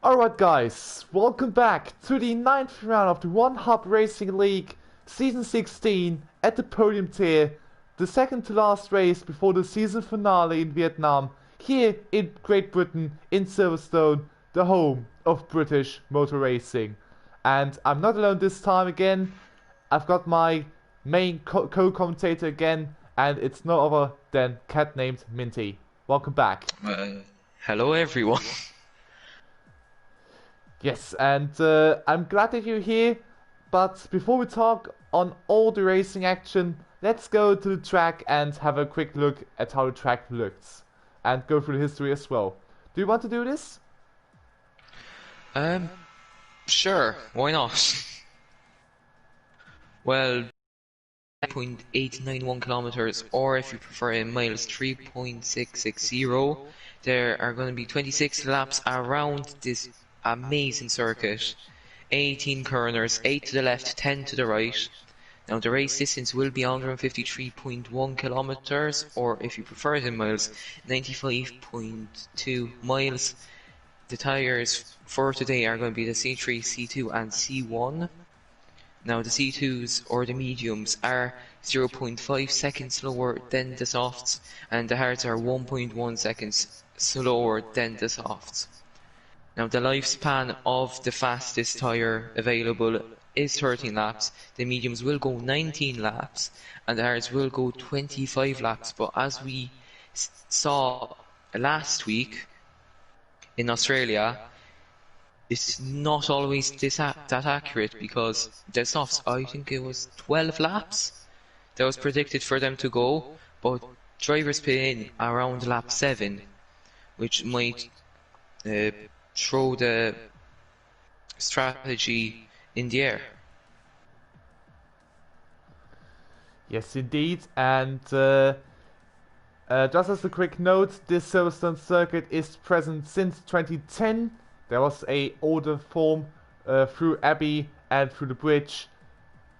Alright guys, welcome back to the ninth round of the One Hub Racing League Season 16 at the Podium tier, the second to last race before the season finale in Vietnam, here in Great Britain, in Silverstone, the home of British motor racing. And I'm not alone this time again. I've got my main co-commentator again, and it's no other than cat named Minty. Welcome back. Hello everyone. Yes, and I'm glad that you're here, but before we talk on all the racing action, let's go to the track and have a quick look at how the track looks, and go through the history as well. Do you want to do this? Sure, why not? Well, 9.891 kilometers, or if you prefer in miles, 3.660. There are going to be 26 laps around this amazing circuit. 18 corners, 8 to the left, 10 to the right. Now the race distance will be 153.1 kilometers, or if you prefer it in miles, 95.2 miles. The tyres for today are going to be the C3, C2 and C1. Now the C2s or the mediums are 0.5 seconds slower than the softs, and the hards are 1.1 seconds slower than the softs. Now the lifespan of the fastest tyre available is 13 laps, the mediums will go 19 laps, and the hards will go 25 laps, but as we saw last week in Australia, it's not always that accurate, because the softs, I think it was 12 laps that was predicted for them to go, but drivers put in around lap 7, which might throw the strategy in the air. Yes, indeed, and just as a quick note, this Silverstone circuit is present since 2010. There was a older form through Abbey and through the bridge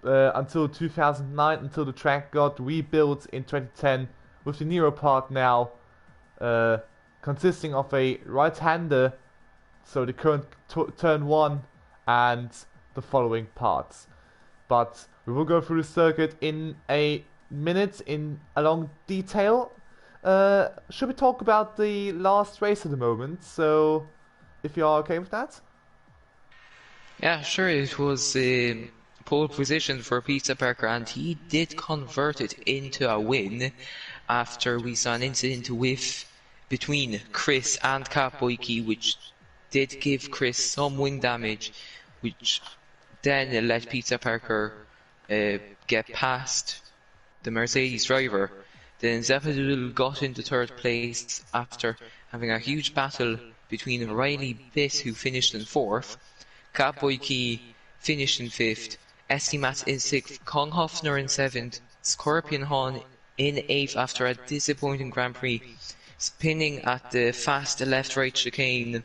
until 2009, until the track got rebuilt in 2010 with the newer part now consisting of a right-hander, so the current turn 1 and the following parts. But we will go through the circuit in a minute in a long detail. Should we talk about the last race at the moment? So, if you are okay with that? Yeah, sure, it was pole position for Peter Parker, and he did convert it into a win after we saw an incident between Chris and Catboy, which did give Chris some wing damage, which then let Peter Parker get past the Mercedes driver. Then Zeppelin got into third place after having a huge battle between Riley Biss, who finished in fourth, Catboy finished in fifth, Estimat in sixth, Kong Hofner in seventh, Scorpion Hahn in eighth after a disappointing Grand Prix, spinning at the fast left-right chicane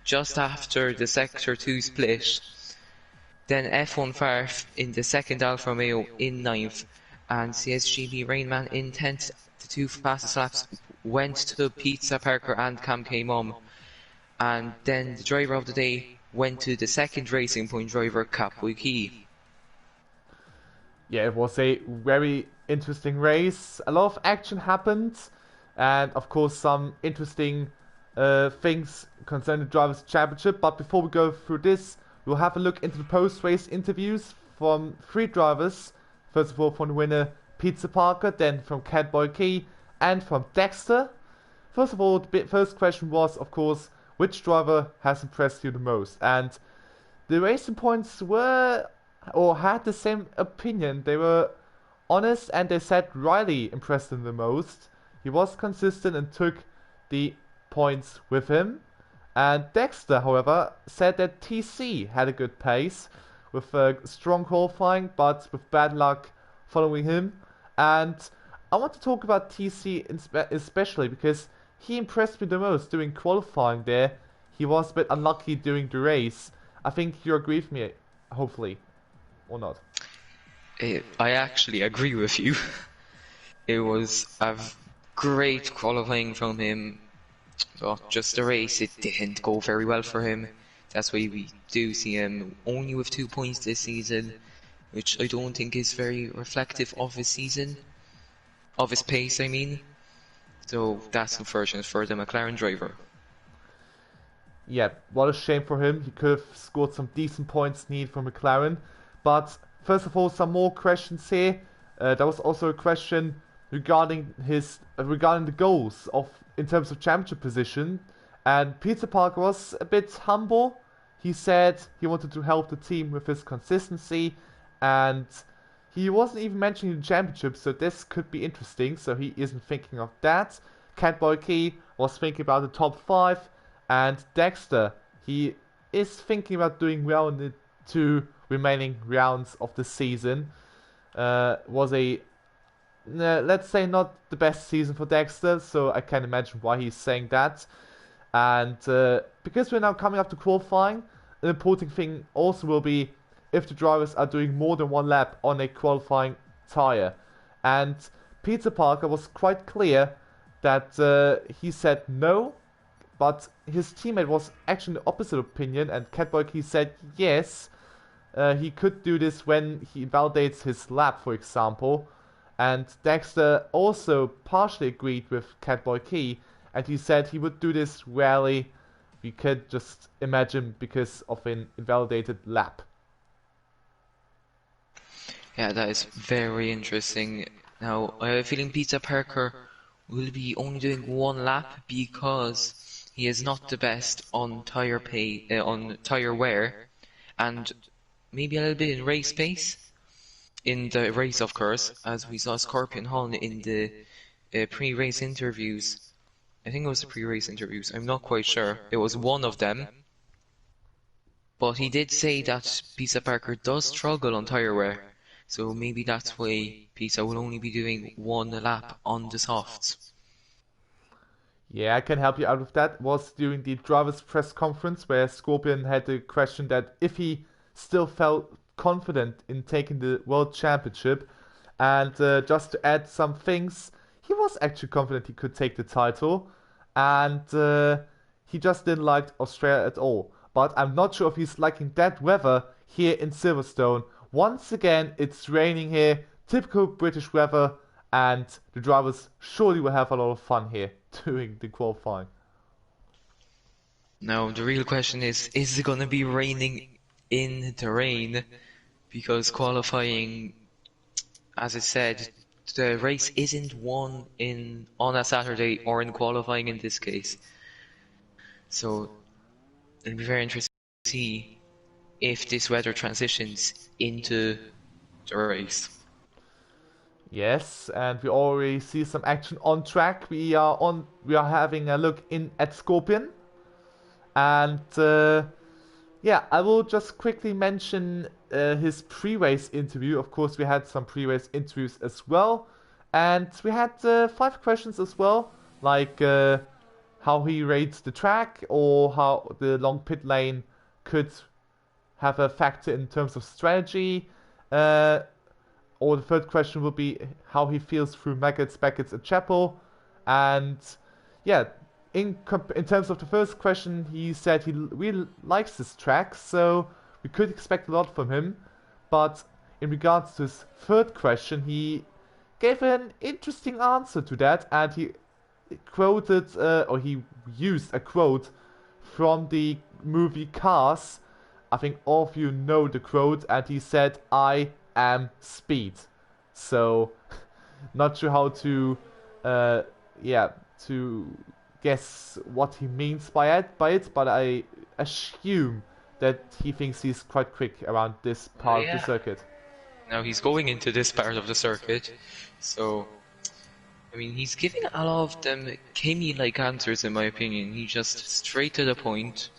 just after the Sector 2 split. Then F1 Farf in the second, Alfa Romeo in ninth, and CSGB Rainman in 10th. The two fastest laps went to Pizza Parker and Cam K Mum, and then the driver of the day went to the second Racing Point driver, Catboy. Yeah, it was a very interesting race. A lot of action happened, and of course some interesting things concerning the Drivers' Championship. But before we go through this, we'll have a look into the post-race interviews from 3 drivers. First of all, from the winner Pizza Parker, then from Catboy, and from Dexter. First of all, the first question was, of course, which driver has impressed you the most? And the Racing Points were, or had the same opinion. They were honest, and they said Riley impressed them the most. He was consistent and took the points with him. And Dexter, however, said that TC had a good pace with strong qualifying, but with bad luck following him. And I want to talk about TC especially because he impressed me the most during qualifying there. He was a bit unlucky during the race. I think you agree with me, hopefully, or not. I actually agree with you. It was a great qualifying from him, but just the race, it didn't go very well for him. That's why we do see him only with 2 points this season, which I don't think is very reflective of his season, of his pace, I mean. So that's unfortunate for the McLaren driver. Yeah, what a shame for him. He could have scored some decent points need for McLaren. But first of all, some more questions here. There was also a question regarding regarding the goals of in terms of championship position, and Peter Parker was a bit humble. He said he wanted to help the team with his consistency, and he wasn't even mentioning the championship, so this could be interesting. So he isn't thinking of that. Catboy Key was thinking about the top 5, and Dexter, he is thinking about doing well in the 2 remaining rounds of the season. Was a let's say not the best season for Dexter, so I can imagine why he's saying that. And because we're now coming up to qualifying, an important thing also will be if the drivers are doing more than one lap on a qualifying tire. And Peter Parker was quite clear that he said no, but his teammate was actually the opposite opinion, and Catboy he said yes, he could do this when he invalidates his lap, for example. And Dexter also partially agreed with Catboy Key, and he said he would do this rarely. We could just imagine because of an invalidated lap. Yeah, that is very interesting. Now, I have a feeling Peter Parker will be only doing one lap because he is not the best on on tire wear, and maybe a little bit in race pace. In the race, of course, as we saw Scorpion Hon in the pre-race interviews. I think it was the pre-race interviews. I'm not quite sure. It was one of them. But he did say that Peter Parker does struggle on tire wear. So maybe that's why Peter will only be doing one lap on the softs. Yeah, I can help you out with that. It was during the drivers' press conference where Scorpion had the question that if he still felt confident in taking the World Championship. And just to add some things, he was actually confident he could take the title. And he just didn't like Australia at all. But I'm not sure if he's liking that weather here in Silverstone. Once again, it's raining here, typical British weather, and the drivers surely will have a lot of fun here during the qualifying. Now, the real question is it going to be raining in the rain? Because qualifying, as I said, the race isn't won on a Saturday or in qualifying in this case. So it'll be very interesting to see if this weather transitions into the race. Yes, and we already see some action on track. We are having a look in at Scorpion, and yeah, I will just quickly mention his pre-race interview. Of course, we had some pre-race interviews as well, and we had 5 questions as well, like how he rates the track or how the long pit lane could have a factor in terms of strategy. Or the third question will be how he feels through Maggots, Beckett's, and Chapel. And yeah, in terms of the first question, he said he really likes this track, so we could expect a lot from him. But in regards to his third question, he gave an interesting answer to that, and he quoted, or he used a quote from the movie Cars. I think all of you know the quote, and he said, "I am speed." So, not sure how to, to guess what he means by it, but I assume that he thinks he's quite quick around this part of the circuit. Now he's going into this part of the circuit, so I mean he's giving a lot of them Kimi-like answers in my opinion. He just straight to the point.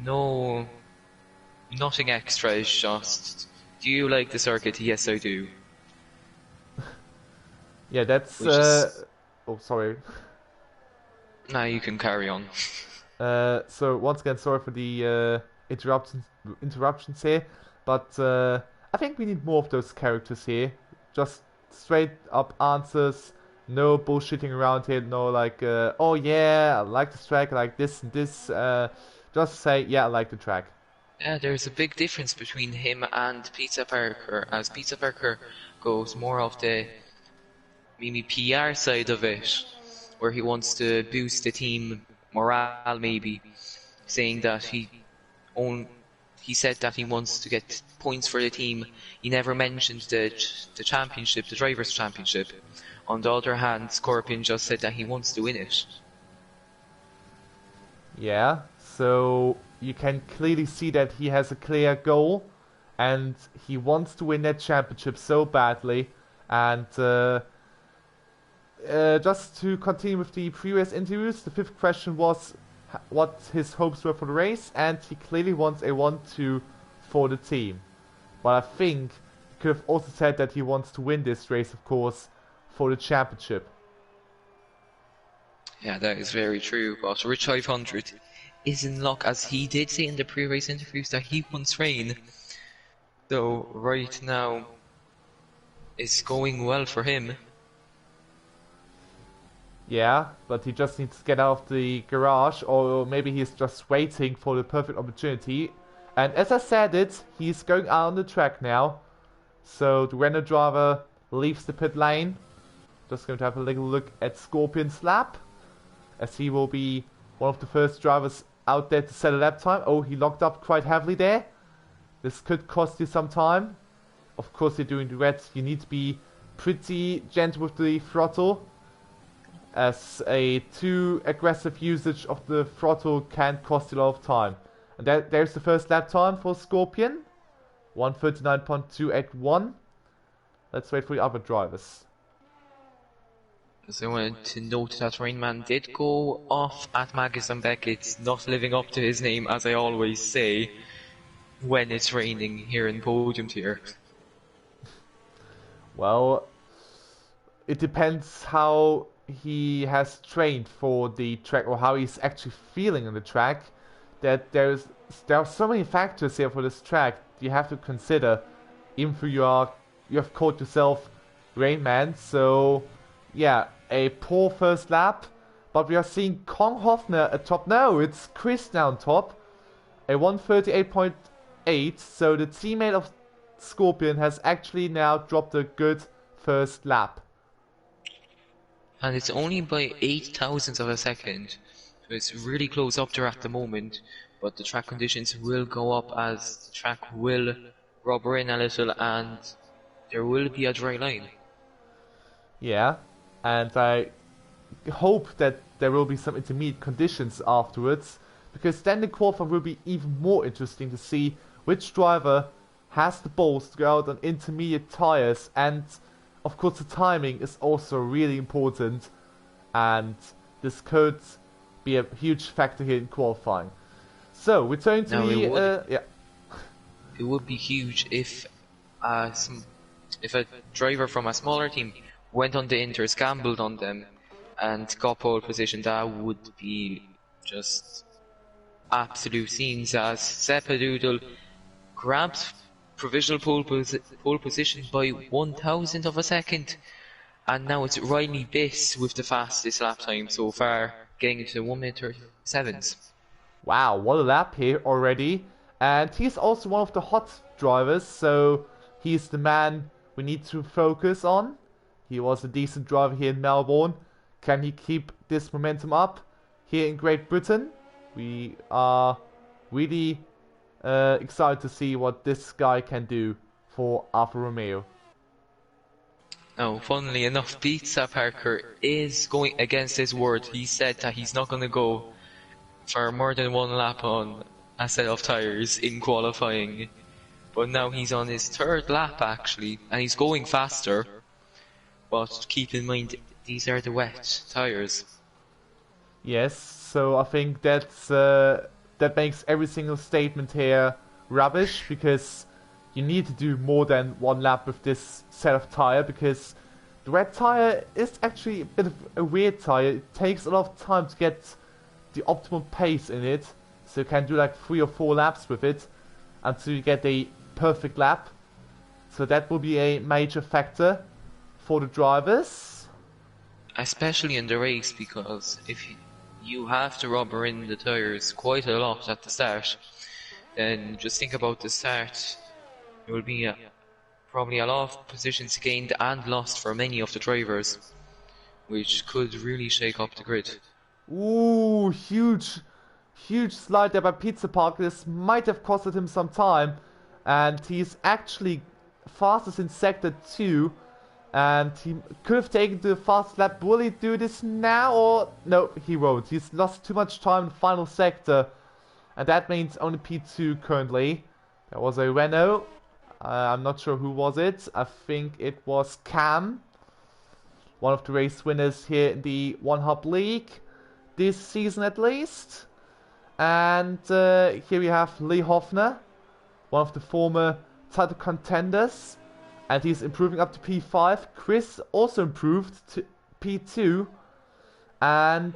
No, nothing extra. Is just, do you like the circuit? Yes, I do. Yeah, that's. Oh, sorry. Nah, you can carry on. So once again, sorry for the interruptions here, but I think we need more of those characters here. Just straight up answers, no bullshitting around here. No like, oh yeah, I like this track, I like this and this. just say, yeah, I like the track. Yeah, there's a big difference between him and Peter Parker, as Peter Parker goes more of the maybe PR side of it, where he wants to boost the team morale maybe, saying that he said that he wants to get points for the team. He never mentioned the championship, the drivers' championship. On the other hand, Scorpion just said that he wants to win it. Yeah, so you can clearly see that he has a clear goal and he wants to win that championship so badly. And just to continue with the previous interviews, the fifth question was what his hopes were for the race, and he clearly wants a 1-2 for the team. But I think he could have also said that he wants to win this race, of course, for the championship. Yeah, that is very true, but Rich 500 is in luck, as he did say in the pre-race interviews that he wants rain. So right now, it's going well for him. Yeah, but he just needs to get out of the garage, or maybe he's just waiting for the perfect opportunity. And as I said he's going out on the track now. So the Renault driver leaves the pit lane. Just going to have a little look at Scorpion's lap, as he will be one of the first drivers out there to set a lap time. Oh, he locked up quite heavily there. This could cost you some time. Of course, you're doing the wet. You need to be pretty gentle with the throttle, as a too aggressive usage of the throttle can cost you a lot of time. And there's the first lap time for Scorpion. 1:39.281. Let's wait for the other drivers. So I wanted to note that Rainman did go off at Magus and Beckett, not living up to his name, as I always say, when it's raining here in Podium tier. Well, it depends how he has trained for the track, or how he's actually feeling on the track. That there are so many factors here for this track you have to consider, even though you have called yourself Rain Man. So yeah, a poor first lap, but we are seeing Kong Hofner atop. No, it's Chris now on top, a 1:38.8. So the teammate of Scorpion has actually now dropped a good first lap. And it's only by 0.008 of a second, so it's really close up there at the moment, but the track conditions will go up as the track will rubber in a little and there will be a dry line. Yeah, and I hope that there will be some intermediate conditions afterwards, because then the qualifying will be even more interesting to see which driver has the balls to go out on intermediate tires. And of course the timing is also really important, and this could be a huge factor here in qualifying. So returning to it would be huge if a driver from a smaller team went on the Inters, gambled on them, and got pole position. That would be just absolute scenes, as Seppadoodle grabbed provisional pole position by 1,000 of a second, and now it's Riley Biss with the fastest lap time so far, getting into 1:37. Wow, what a lap here already. And he's also one of the hot drivers, so he's the man we need to focus on. He was a decent driver here in Melbourne. Can he keep this momentum up here in Great Britain? We are really excited to see what this guy can do for Alfa Romeo. Now, funnily enough, Pizza Parker is going against his word. He said that he's not going to go for more than one lap on a set of tyres in qualifying. But now he's on his third lap actually, and he's going faster. But keep in mind, these are the wet tyres. Yes, so I think that makes every single statement here rubbish, because you need to do more than one lap with this set of tyre, because the red tyre is actually a bit of a weird tyre. It takes a lot of time to get the optimal pace in it, so you can do like 3 or 4 laps with it until you get a perfect lap. So that will be a major factor for the drivers. Especially in the race, because if you have to rubber in the tyres quite a lot at the start, then just think about the start. There will be probably a lot of positions gained and lost for many of the drivers, which could really shake up the grid. Ooh, huge slide there by Pizza Park. This might have costed him some time. And he's actually fastest in Sector 2. And he could have taken the fast lap. Will he do this now or... No, he won't. He's lost too much time in the final sector. And that means only P2 currently. There was a Renault. I'm not sure who was it. I think it was Cam. One of the race winners here in the One Hub League. This season at least. And here we have Lee Hoffner. One of the former title contenders. And he's improving up to P5. Chris also improved to P2. And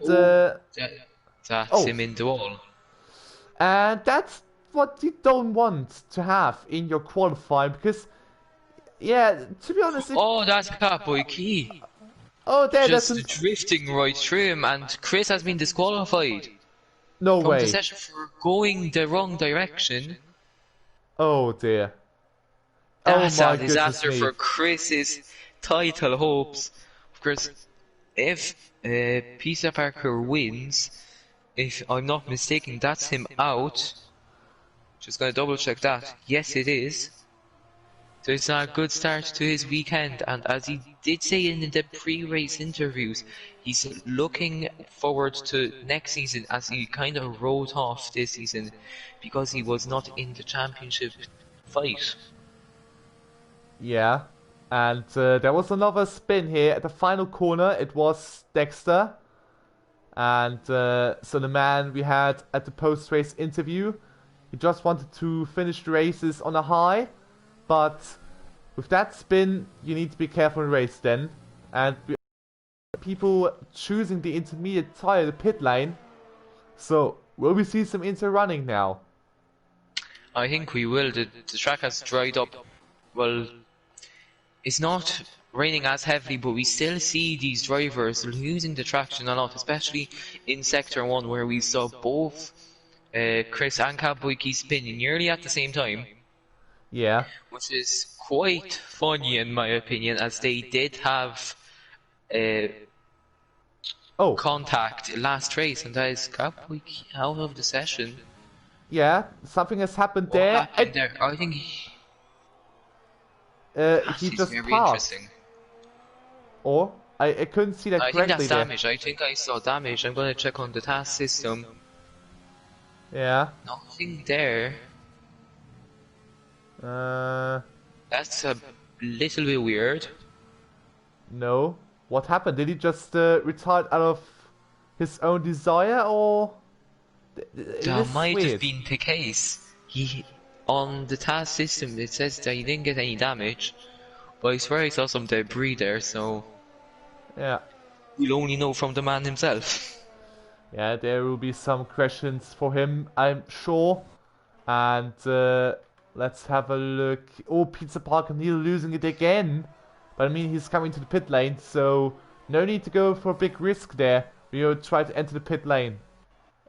that's him in the wall. And that's what you don't want to have in your qualifying, because, yeah, to be honest... Oh, that's Catboy Key. Oh, there, just that's... drifting right through him, and Chris has been disqualified. No from way. the session for going the wrong direction. Oh, dear. That's oh, my a disaster me. for Chris's title hopes. Of course, if Pizza Parker wins, if I'm not mistaken, that's him out. Just gonna double check that. Yes, it is. So it's a good start to his weekend, and as he did say in the pre-race interviews, he's looking forward to next season, as he kind of wrote off this season because he was not in the championship fight. Yeah, and there was another spin here at the final corner. It was Dexter, and so the man we had at the post-race interview, he just wanted to finish the races on a high, but with that spin, you need to be careful in the race then. And people choosing the intermediate tire, the pit lane. So, will we see some Inter running now? I think we will. The track has dried up. Well, it's not raining as heavily, but we still see these drivers losing the traction a lot, especially in Sector 1, where we saw both Chris and Catboy spinning nearly at the same time. Yeah. Which is quite funny in my opinion, as they did have contact last race, and that is Catboy out of the session. Yeah, something has happened there. What happened there? I think he just passed. Or I couldn't see that correctly. I think that's damage. I think I saw damage. I'm gonna check on the task system. Yeah. Nothing there. That's a little bit weird. No. What happened? Did he just retire out of his own desire, or? That might have been the case. He, on the task system, it says that he didn't get any damage, but I swear I saw some debris there, so... Yeah. We'll only know from the man himself. Yeah, there will be some questions for him, I'm sure. And let's have a look. Oh, Pizza Park and Neil losing it again. But I mean, he's coming to the pit lane, so no need to go for a big risk there. We'll try to enter the pit lane.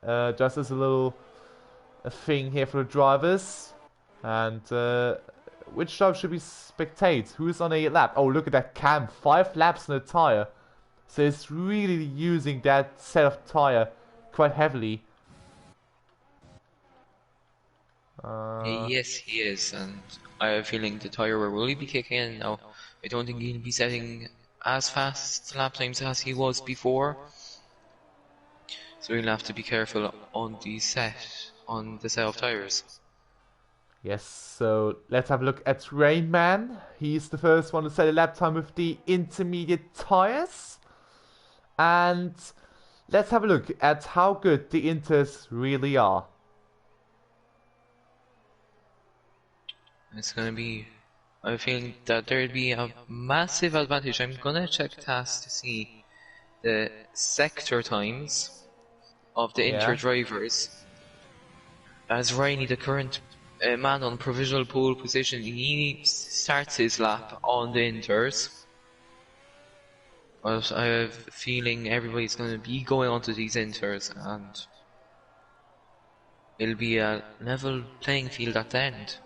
Just as a little thing here for the drivers. And which driver should we spectate? Who's on a lap? Oh, look at that Cam. 5 laps on a tire. So it's really using that set of tire quite heavily. Yes, he is, and I have a feeling the tire will really be kicking in now. I don't think he'll be setting as fast lap times as he was before. So we'll have to be careful on the set of tires. Yes, so let's have a look at Rainman. He's the first one to set a lap time with the intermediate tires. And let's have a look at how good the Inters really are. It's gonna be... I feel that there'd be a massive advantage. I'm gonna check tasks to see the sector times of the Inter drivers. As Riley, the current man on provisional pole position, he starts his lap on the Inters. But I have a feeling everybody's going to be going onto these inters, and it'll be a level playing field at the end.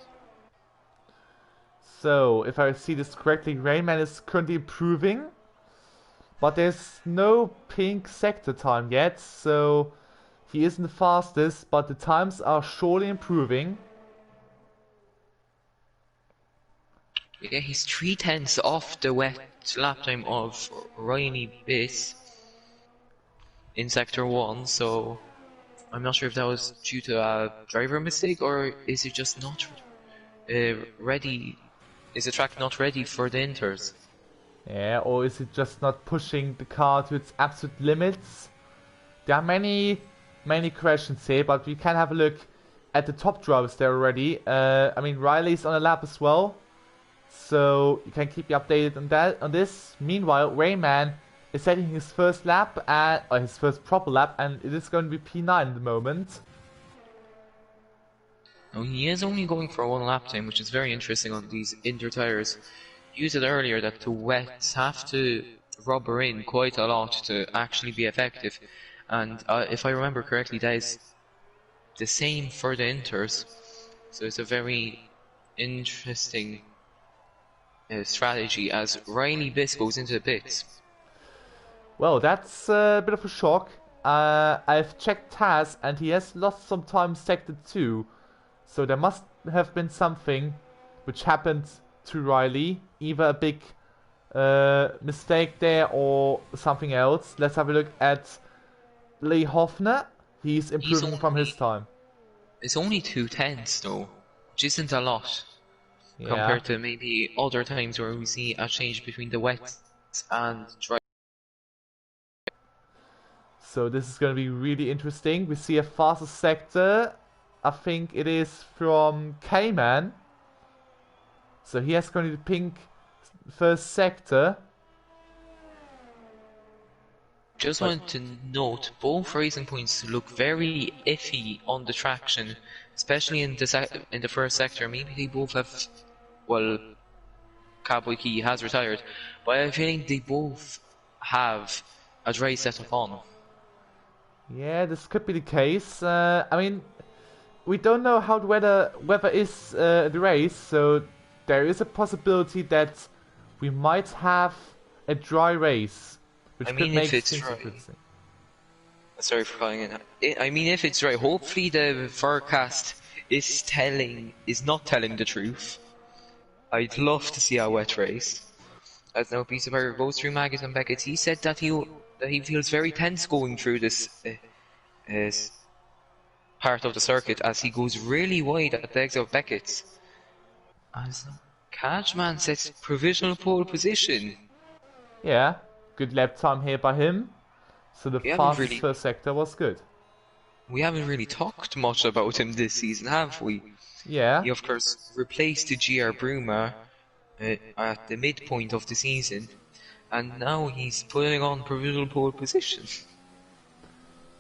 So, if I see this correctly, Rayman is currently improving, but there's no pink sector time yet, so he isn't the fastest, but the times are surely improving. Yeah, he's 3/10 off the wet lap time of Riley Biss in Sector 1, so I'm not sure if that was due to a driver mistake, or is it just not ready? Is the track not ready for the inters? Yeah, or is it just not pushing the car to its absolute limits? There are many questions here, but we can have a look at the top drivers there already. I mean, Riley's on a lap as well, so you can keep you updated on this. Meanwhile, Rayman is setting his first lap or his first proper lap, and it is going to be P9 at the moment. Now, he is only going for one lap time, which is very interesting on these inter tires. You said earlier that the wets have to rubber in quite a lot to actually be effective, and if I remember correctly, that is the same for the inters. So it's a very interesting strategy as Riley Biss goes into the pits. Well, that's a bit of a shock. I've checked Taz, and he has lost some time in Sector 2. So there must have been something which happened to Riley. Either a big mistake there or something else. Let's have a look at Lee Hoffner. He's improving from his time. It's only 2/10 though, which isn't a lot. Yeah. Compared to maybe other times where we see a change between the wets and dry. So this is going to be really interesting. We see a faster sector. I think it is from Cayman. So he has going to the pink first sector. Just want to note, both racing points look very iffy on the traction, especially in the first sector. Maybe they both have, well, Cowboy Key has retired, but I have a feeling they both have a dry setup on. Yeah, this could be the case. I mean, we don't know how the weather is the race, so there is a possibility that we might have a dry race, which I could mean, make if it's things dry. interesting. Sorry for calling in. I mean, if it's dry, hopefully the forecast is not telling the truth. I'd love to see a wet race. As now Peter Parker goes through Maggot and Beckett, he said that he feels very tense going through this part of the circuit as he goes really wide at the exit of Beckett's. As Cashman sets provisional pole position. Yeah, good lap time here by him. So the fastest first sector was good. We haven't really talked much about him this season, have we? Yeah. He of course replaced the GR Bruma at the midpoint of the season, and now he's putting on provisional pole position.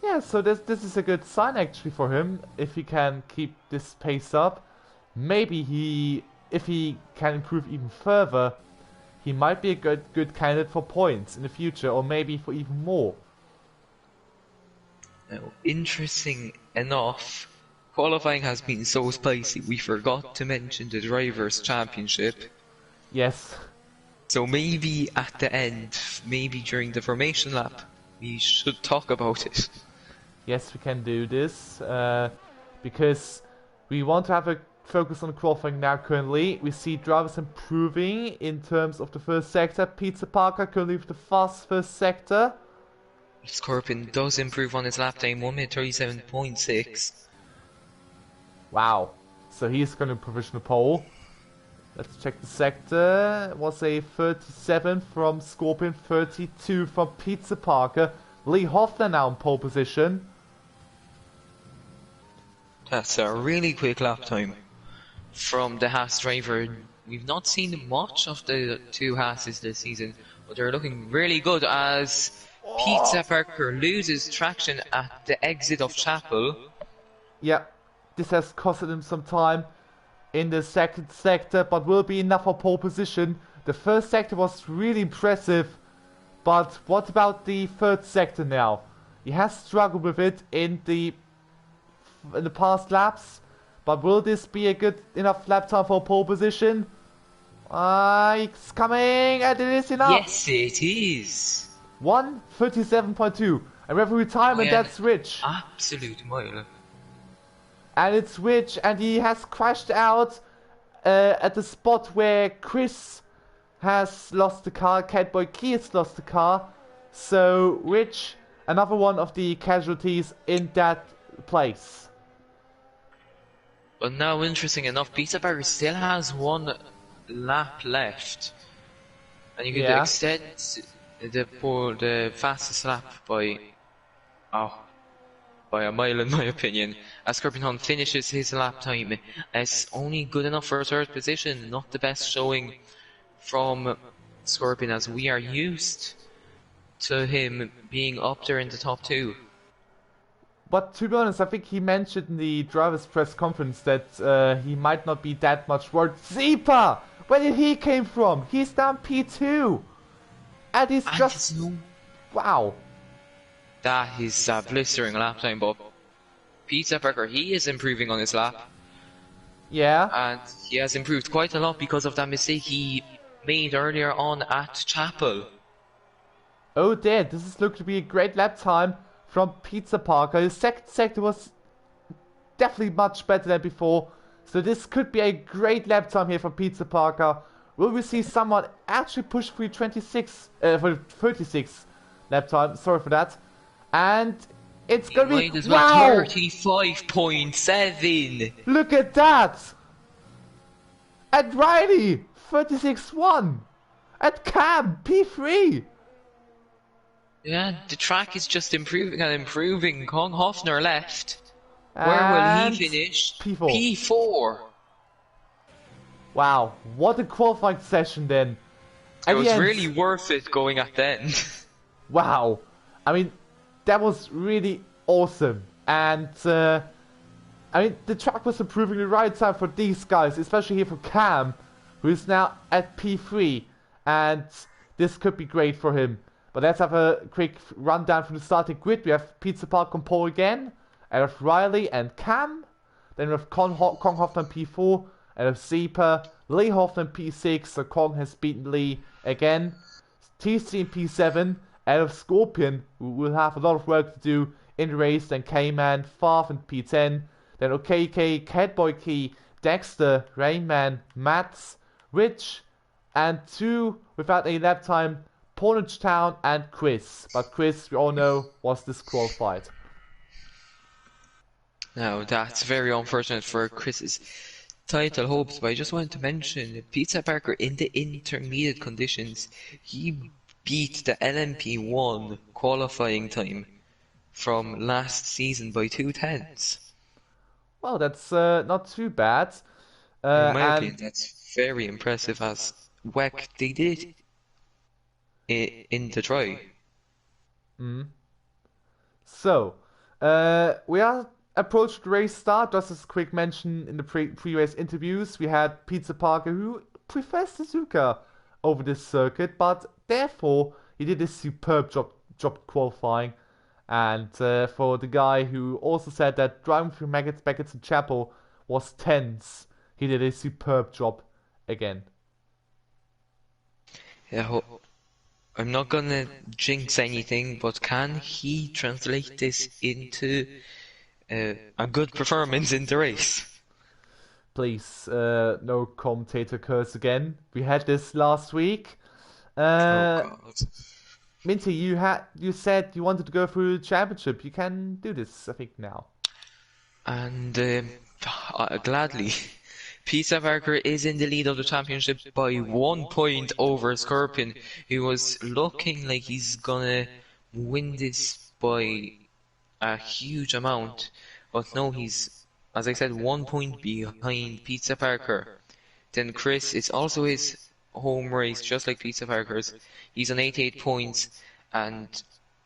Yeah, so this is a good sign actually for him if he can keep this pace up. Maybe if he can improve even further, he might be a good candidate for points in the future, or maybe for even more. Now, interesting enough, qualifying has been so spicy we forgot to mention the Drivers' Championship. Yes. So maybe at the end, maybe during the formation lap, we should talk about it. Yes, we can do this, because we want to have a focus on qualifying now currently. We see drivers improving in terms of the first sector. Peter Parker currently with the fast first sector. Scorpion does improve on his lap time, 1:37.6. Wow. So he's going to provisional pole. Let's check the sector. It was a 37 from Scorpion, 32 from Peter Parker. Lee Hoffner now in pole position. That's a really quick lap time from the Haas driver. We've not seen much of the two Haases this season, but they're looking really good as Peter Parker loses traction at the exit of Chapel. Yeah, this has costed him some time in the second sector, but will be enough for pole position. The first sector was really impressive, But what about the third sector now? He has struggled with it in the past laps, but will this be a good enough lap time for pole position? It's coming, and it is enough. Yes, it is. 1:37.2. And we have a retirement, that's Rich. Absolute mile. And it's Rich, and he has crashed out at the spot where Chris has lost the car, Catboy Key has lost the car. So Rich, another one of the casualties in that place. But now, interesting enough, Pizza Burger still has one lap left, and you could extend the fastest lap by a mile, in my opinion. As Scorpion Hunt finishes his lap time, it's only good enough for a third position, not the best showing from Scorpion, as we are used to him being up there in the top two. But to be honest, I think he mentioned in the driver's press conference that he might not be that much worried. Zipa! Where did he came from? He's down P2! And he's just... Wow. That is a blistering lap time, but Pizza Burger, he is improving on his lap. Yeah. And he has improved quite a lot because of that mistake he made earlier on at Chapel. Oh dear, this is looking to be a great lap time from Pizza Parker. His second sector was definitely much better than before. So this could be a great lap time here for Pizza Parker. Will we see someone actually push for 36 lap time? Sorry for that. And it's gonna be 35.7. Look at that! And Riley 36.1. And Cam P3. Yeah, the track is just improving and improving. Kong Hofner left. Where will he finish? P4. P4. Wow, what a qualifying session then. It was really worth it going at the end. Wow. I mean, that was really awesome. And, I mean, the track was improving the right time for these guys, especially here for Cam, who is now at P3. And this could be great for him. But let's have a quick rundown from the starting grid. We have Pizza Park on pole again. And we have Riley and Cam. Then we have Kong Hoffman P4. And we have Zeepa, Lee Hoffman P6. So Kong has beaten Lee again. TC in P7. And with Scorpion, who will have a lot of work to do in the race. Then K-Man, Farf in P10. Then OKK, Catboy Key, Dexter, Rainman, Mats, Rich. And 2 without any lap time, Portage Town and Chris. But Chris, we all know, was disqualified. Now, that's very unfortunate for Chris's title hopes, but I just wanted to mention Pizza Parker in the intermediate conditions. He beat the LMP1 qualifying time from last season by 2/10. Well, that's not too bad. In my opinion, that's very impressive, as WEC they did in the try. So, we are approached the race start. Just as a quick mention in the pre-race interviews, we had Pizza Parker, who prefers Suzuka over this circuit, but therefore he did a superb job qualifying. And for the guy who also said that driving through Beckett's and Chapel was tense, he did a superb job again. Yeah, I'm not gonna jinx anything, but can he translate this into a good performance in the race? Please, no commentator curse again. We had this last week. Oh God. Minty, you said you wanted to go through the championship. You can do this, I think, now. And gladly. Pizza Parker is in the lead of the championship by 1 point over Scorpion, who was looking like he's gonna win this by a huge amount. But no, he's, as I said, 1 point behind Pizza Parker. Then Chris, it's also his home race, just like Pizza Parker's. He's on 88 points, and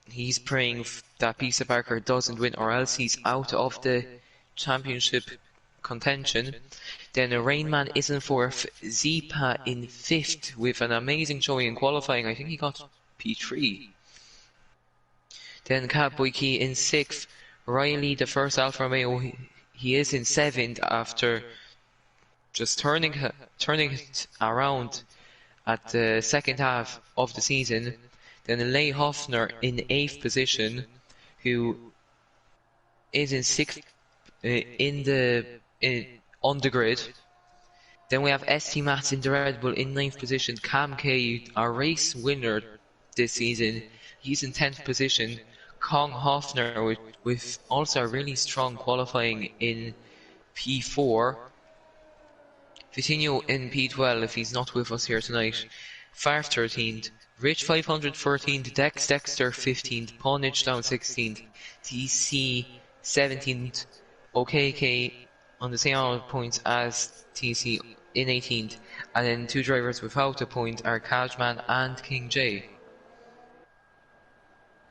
he's praying that Pizza Parker doesn't win, or else he's out of the championship contention. Then Rainman is in 4th, Zeepa in 5th with an amazing showing in qualifying. I think he got P3. Then Catboy Key in 6th. Riley, the first Alfa Romeo, he is in 7th after just turning it around at the second half of the season. Then Leigh Hoffner in 8th position, who is in 6th on the grid. Then we have ST Mats in the Red Bull in 9th position. Cam K, our race winner this season, he's in 10th position. Kong Hoffner with also a really strong qualifying in P4. Vitinho in P12 if he's not with us here tonight. Farf 13th. Rich 500 13th. Dex Dexter 15th. Ponage down 16th. TC 17th. OKK on the same amount of points as TC in 18th. And then 2 drivers without a point are Cashman and King J.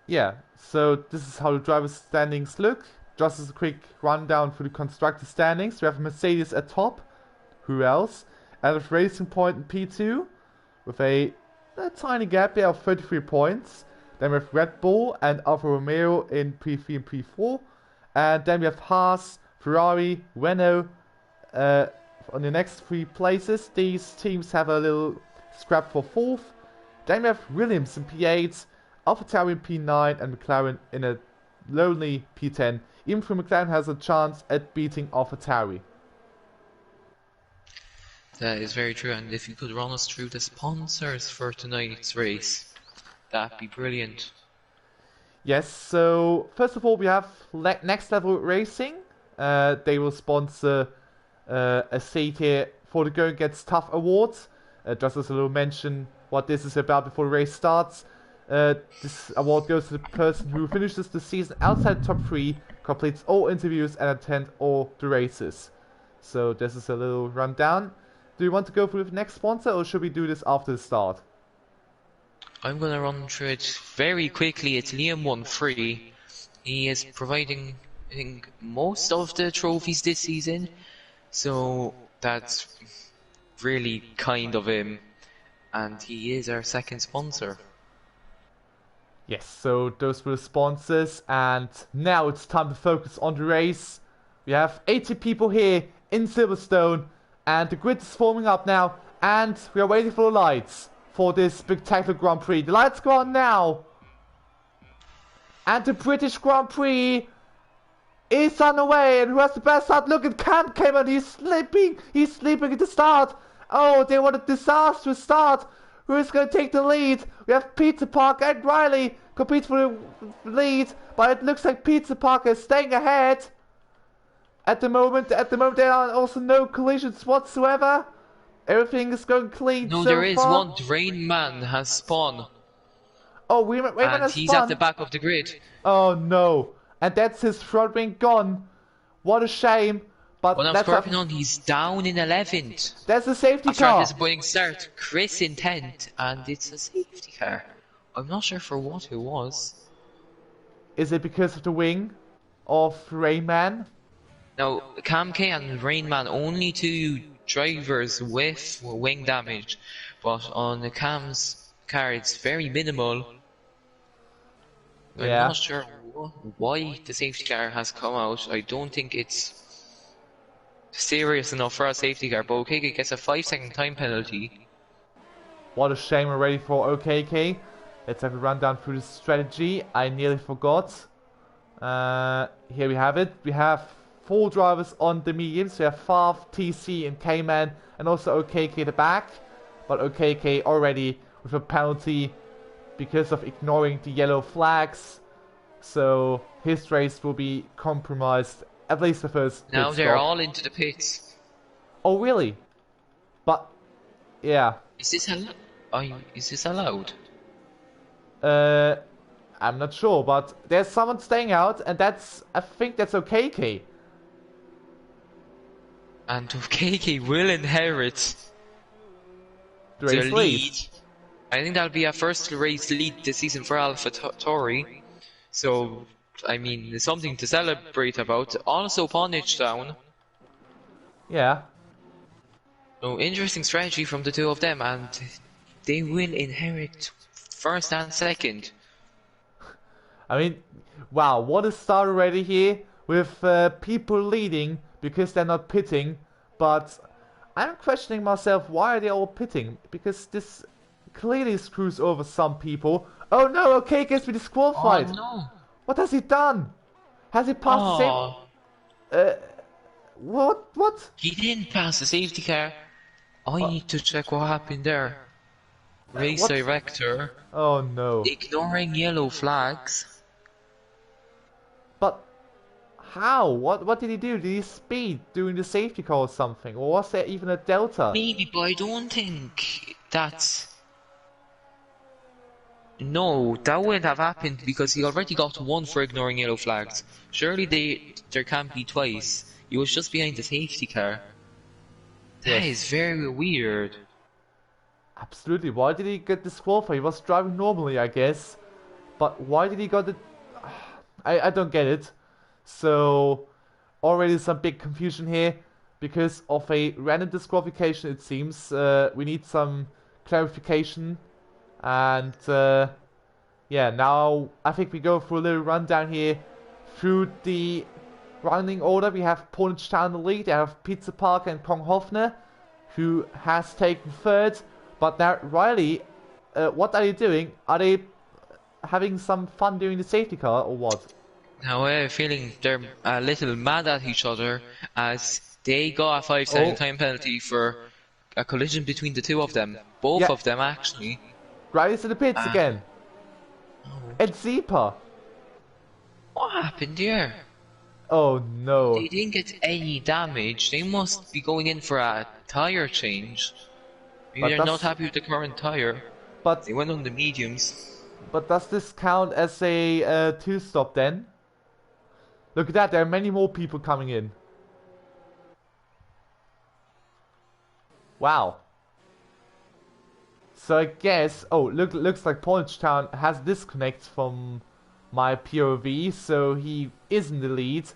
Yeah, so this is how the drivers' standings look. Just as a quick rundown for the constructor standings, we have Mercedes at top. Who else? And with Racing Point in P2 with a tiny gap there of 33 points. Then we have Red Bull and Alfa Romeo in P3 and P4. And then we have Haas, Ferrari, Renault on the next 3 places. These teams have a little scrap for 4th. Then we have Williams in P8, AlphaTauri in P9 and McLaren in a lonely P10. Even though McLaren has a chance at beating AlphaTauri. That is very true, and if you could run us through the sponsors for tonight's race, that'd be brilliant. Yes, so first of all we have Next Level Racing. They will sponsor a seat here for the Going Gets Tough Awards. Just as a little mention what this is about before the race starts. This award goes to the person who finishes the season outside the top 3, completes all interviews and attends all the races. So this is a little rundown. Do you want to go through the next sponsor or should we do this after the start? I'm gonna run through it very quickly. It's Liam13. He is providing, I think, most of the trophies this season. So that's really kind of him. And he is our second sponsor. Yes, so those were the sponsors, and now it's time to focus on the race. We have 80 people here in Silverstone, and the grid is forming up now, and we are waiting for the lights for this spectacular Grand Prix. The lights go on now, and the British Grand Prix is on the way, and who has the best start? Look at Cam Cameron, he's sleeping at the start. Oh, they want a disastrous start. Who is going to take the lead? We have Peter Parker and Riley compete for the lead, but it looks like Peter Parker is staying ahead. At the moment, there are also no collisions whatsoever. Everything is going clean. No, so there is far. one. Rain Man has spun. Oh, Rain Man has he's spun. at the back of the grid. Oh no, and that's his front wing gone. What a shame. But When I'm swerving on, he's down in 11th. That's a safety After car. a disappointing start, Chris in 10th, and it's a safety car. I'm not sure for what it was. Is it because of the wing of Rain Man? Now, Cam K and Rain Man, only 2 drivers with wing damage, but on the Cam's car it's very minimal. I'm not sure why the safety car has come out. I don't think it's serious enough for a safety car, but OKK gets a 5-second time penalty. What a shame already for OKK. Let's have a rundown through the strategy. I nearly forgot. Here we have it. We have 4 drivers on the mediums. We have Farf, TC and K-Man, and also OKK at the back. But OKK already with a penalty because of ignoring the yellow flags. So his race will be compromised, at least the first Now pit they're stop. all into the pits. Oh really? But yeah. Is this allowed? I'm not sure, but there's someone staying out, and I think that's OKK. And OKK will inherit The race lead. I think that'll be a first race lead this season for AlphaTauri. So, I mean, there's something to celebrate about. Also, Ponage down. Yeah. So, interesting strategy from the 2 of them, and they will inherit first and second. I mean, wow, what a start already here with people leading because they're not pitting. But I'm questioning myself, why are they all pitting? Because this clearly screws over some people. Oh no, okay, gets me Oh disqualified. no! What has he done? Has he passed the same? Oh, What? he didn't pass the safety car. I need to check what happened there. Race What? director Oh no. ignoring yellow flags. But how? What did he do? Did he speed doing the safety car or something? Or was there even a delta? Maybe, but I don't think that's... No, that wouldn't have happened because he already got one for ignoring yellow flags. Surely there can't be twice. He was just behind the safety car. That is very weird. Absolutely. Why did he get disqualified? He was driving normally, I guess. But why did he got it? I don't get it. So, already some big confusion here. Because of a random disqualification, it seems. We need some clarification. And, yeah, now I think we go for a little rundown here through the running order. We have Portage Town in the lead. They have Pizza Park and Kong Hofner, who has taken third. But now, Riley, what are you doing? Are they having some fun doing the safety car or what? Now I have a feeling they're a little mad at each other as they got a 5-second time penalty for a collision between the two of them. Both of them, actually. Riley's in the pits again. And Zeepa. What happened here? Oh no. They didn't get any damage. They must be going in for a tyre change. Maybe they're not happy with the current tyre. But they went on the mediums. But does this count as a two-stop then? Look at that, there are many more people coming in. Wow. So I guess, oh, looks like Portage Town has disconnect from my POV, so he is in the lead.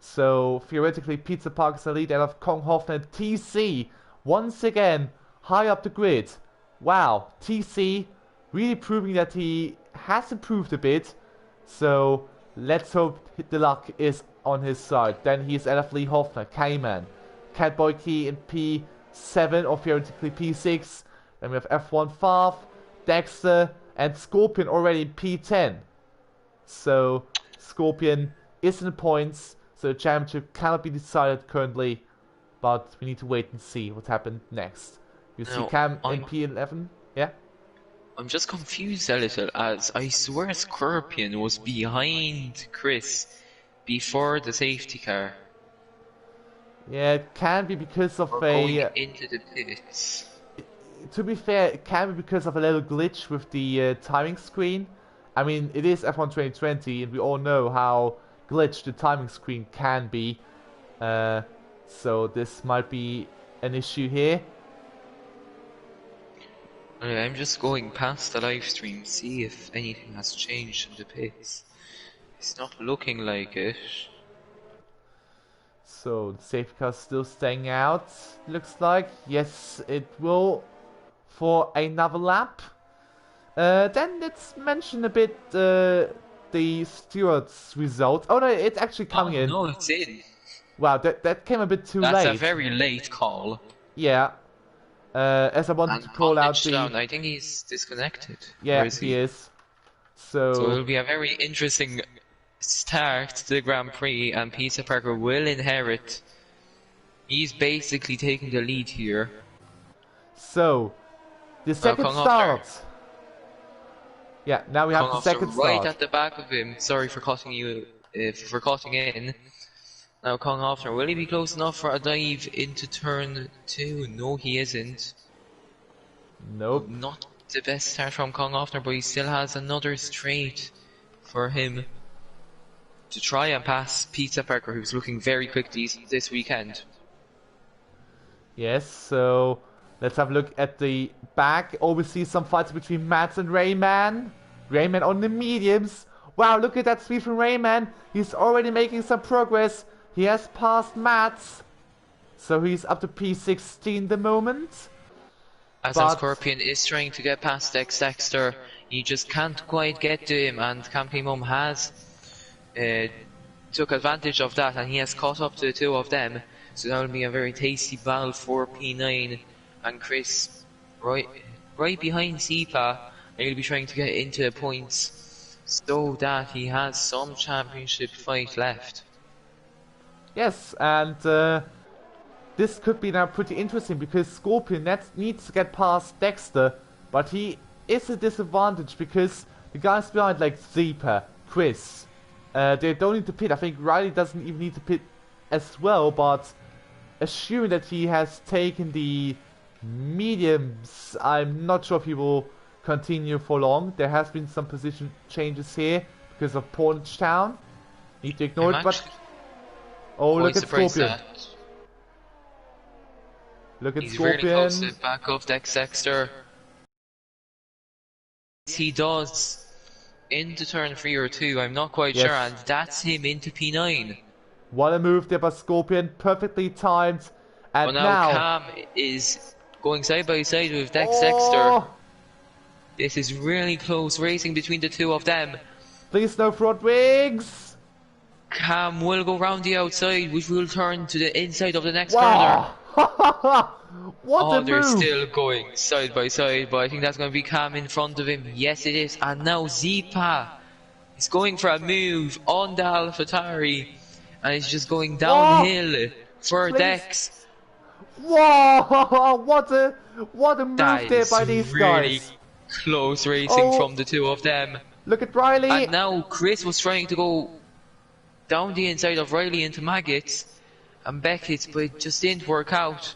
So theoretically, Pizza Park is in the lead, and of Kong Hofner and TC once again high up the grid. Wow, TC really proving that he has improved a bit. So let's hope the luck is on his side. Then he's LF Lee Hofner, Cayman, Catboy Key in P7 or theoretically P6. Then we have F1 Fav, Dexter, and Scorpion already in P10. So Scorpion is in the points, so the championship cannot be decided currently, but we need to wait and see what happened next. You see Cam in P11, yeah? I'm just confused a little, as I swear Scorpion was behind Chris before the safety car. Yeah, it can be because of going into the pits. To be fair, it can be because of a little glitch with the timing screen. I mean, it is F1 2020, and we all know how glitched the timing screen can be. So this might be an issue here. I'm just going past the live stream, see if anything has changed in the pits. It's not looking like it. So the safety car is still staying out, looks like. Yes, it will for another lap. Then let's mention a bit the stewards result. Oh no, it's actually coming in. No, it's in. Wow, that came a bit too late. That's a very late call. Yeah. As I wanted to call out the... I think he's disconnected. Yeah, he is. So it'll be a very interesting start to the Grand Prix, and Peter Parker will inherit. He's basically taking the lead here. So, the second start. Yeah, now we have the second start. Right at the back of him. Sorry for cutting you, for cutting in. Now Kong Hofner, will he be close enough for a dive into turn 2? No, he isn't. Nope. Not the best start from Kong Hofner, but he still has another straight for him to try and pass Pizza Parker, who's looking very quick this weekend. Yes, so let's have a look at the back. Oh, we see some fights between Mats and Rayman. Rayman on the mediums. Wow, look at that speed from Rayman. He's already making some progress. He has passed Mats. So he's up to P16 the moment. As Scorpion is trying to get past Dexter, He just can't quite get to him, and Cam Mum has took advantage of that, and he has caught up to the two of them. So that will be a very tasty battle for P9 and Chris, right behind Zipa. And he'll be trying to get into the points so that he has some championship fight left. Yes, and this could be now pretty interesting because Scorpion needs to get past Dexter, but he is a disadvantage because the guys behind like Zipa, Chris, they don't need to pit. I think Riley doesn't even need to pit as well, but assuming that he has taken the mediums, I'm not sure if he will continue for long. There has been some position changes here because of Portage Town. Need to ignore it, but oh, look at Scorpion. Look at He's Scorpion. Really close to back of Dexter. He does into turn 3 or 2, I'm not quite sure, and that's him into P9. What a move there by Scorpion, perfectly timed. And well, now Cam is going side by side with Dexter. Oh! This is really close racing between the two of them. Please no front wings. Cam will go round the outside, which will turn to the inside of the next corner. What a move! They're still going side by side, but I think that's going to be Cam in front of him. Yes, it is. And now Zipa is going for a move on the AlphaTauri, and he's just going downhill for Dex. Whoa! What a move there by these really guys. Close racing from the two of them. Look at Riley. And now Chris was trying to go down the inside of Riley into Maggots and Beckett, but it just didn't work out.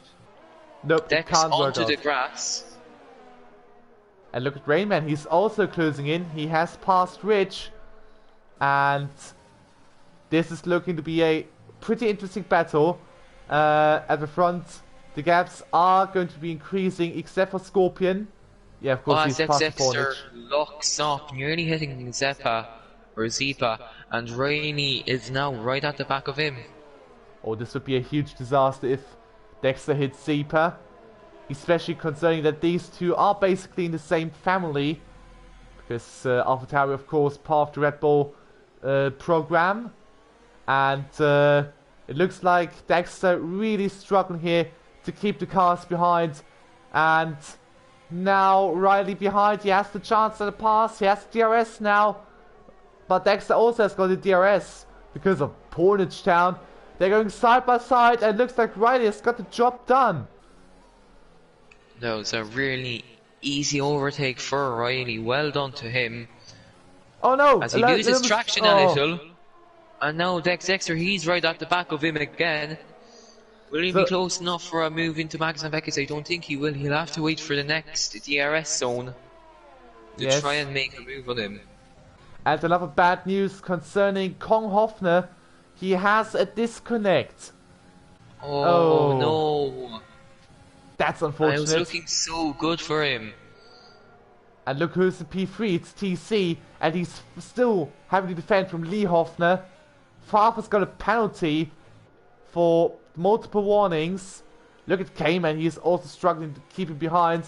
Nope, Dex can't work onto out. the grass. And look at Rainman, he's also closing in. He has passed Rich. And this is looking to be a pretty interesting battle. At the front, the gaps are going to be increasing, except for Scorpion. Yeah, of course, he's past Dexter locks up, nearly hitting Zipa, and Rainey is now right at the back of him. Oh, this would be a huge disaster if Dexter hits Zipa. Especially concerning that these two are basically in the same family. Because AlphaTauri, of course, part of the Red Bull program. And it looks like Dexter really struggling here to keep the cars behind. And now Riley behind. He has the chance at the pass. He has DRS now. But Dexter also has got the DRS because of Portage Town. They're going side by side, and it looks like Riley has got the job done. That was a really easy overtake for Riley. Well done to him. Oh no! As he loses traction a little. And now Dexter, he's right at the back of him again. Will he be close enough for a move into Max and Beckett? I don't think he will. He'll have to wait for the next DRS zone to try and make a move on him. And another bad news concerning Kong Hofner. He has a disconnect. Oh no. That's unfortunate. I was looking so good for him. And look who's the P3, it's TC. And he's still having to defend from Lee Hofner. Farfa's got a penalty for multiple warnings. Look at Cayman, he's also struggling to keep him behind.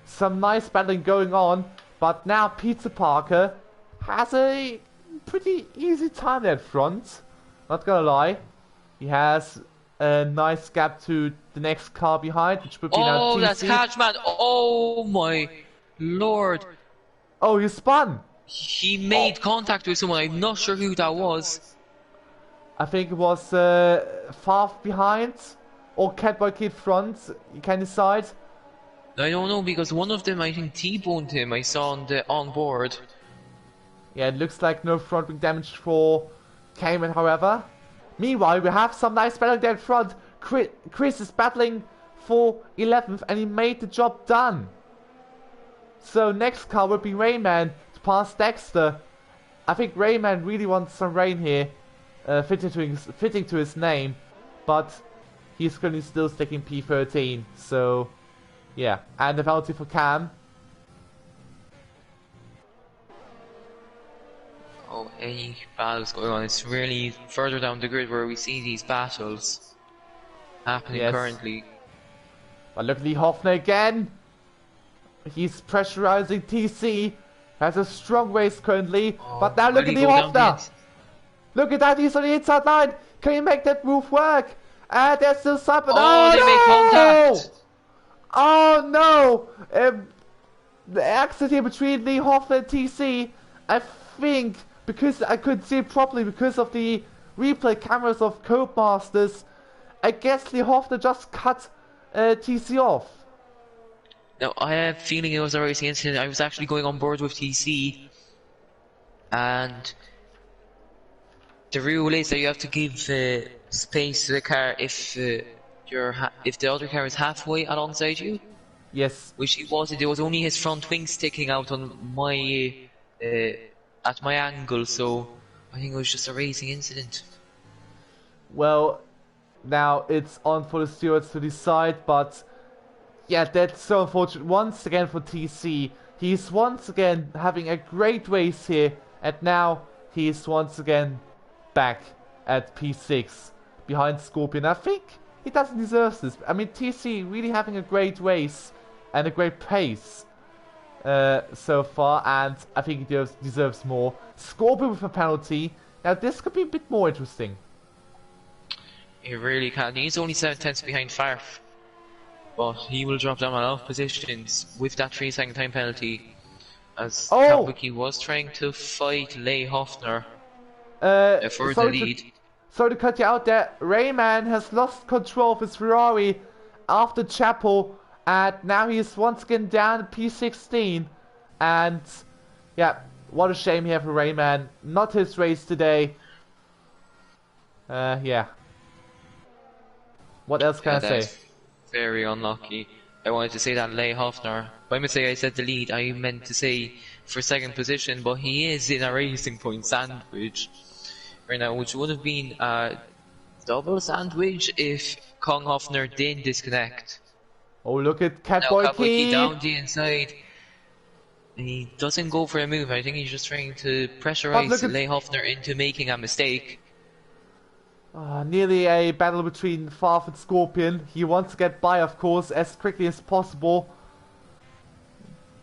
Some nice battling going on. But now Pizza Parker has a pretty easy time there front. Not gonna lie. He has a nice gap to the next car behind, which would be now TC. Oh, that's Hatchman. Oh my lord. Oh, he spun. He made contact with someone. I'm not sure who that was. I think it was Far behind or Catboy Kid front. You can decide. I don't know, because one of them, I think, T-boned him. I saw on board. Yeah, it looks like no front wing damage for Cayman, however. Meanwhile, we have some nice battling there in front. Chris is battling for 11th, and he made the job done. So next car will be Rayman to pass Dexter. I think Rayman really wants some rain here, fitting to his name, but he's currently still sticking P13. So yeah, and the penalty for Cam. Oh, any battles going on. It's really further down the grid where we see these battles happening currently. But look at Lee Hoffner again. He's pressurizing TC. Has a strong race currently, but Oh, now will look he at Lee go down the Hofner. ends? Look at that, he's on the inside line. Can you make that move work? And there's still something. Oh, they make Oh no! contact! Oh no! The accident here between Lee Hofner and TC, I think, because I couldn't see it properly because of the replay cameras of Codemasters, I guess Lee Hofner just cut TC off. No, I have a feeling it was a racing incident. I was actually going on board with TC, and the rule is that you have to give space to the car if if the other car is halfway alongside you, Yes. which he wasn't. There was only his front wing sticking out on my at my angle, so I think it was just a racing incident. Well, now it's on for the stewards to decide, but yeah, that's so unfortunate once again for TC. He's once again having a great race here, and now he's once again back at P6 behind Scorpion. I think he doesn't deserve this. I mean, TC really having a great race and a great pace so far, and I think he deserves more. Scorpion with a penalty. Now this could be a bit more interesting. He really can. He's only 7 tenths behind Farf, but he will drop down a lot of positions with that 3-second time penalty, as Kapwicki was trying to fight Leigh Hofner for the lead. Sorry to cut you out there. Rayman has lost control of his Ferrari after Chapel, and now he's once again down at P16. And yeah, what a shame here for Rayman. Not his race today. Yeah. What else can I say? Very unlucky. I wanted to say that Leigh Hofner. By mistake I said the lead, I meant to say for second position, but he is in a racing point sandwich right now, which would have been a double sandwich if Kong Hofner didn't disconnect. Oh, look at Kapwicki down the inside. He doesn't go for a move. I think he's just trying to pressurize Leigh Hofner into making a mistake. Nearly a battle between Farf and Scorpion. He wants to get by, of course, as quickly as possible.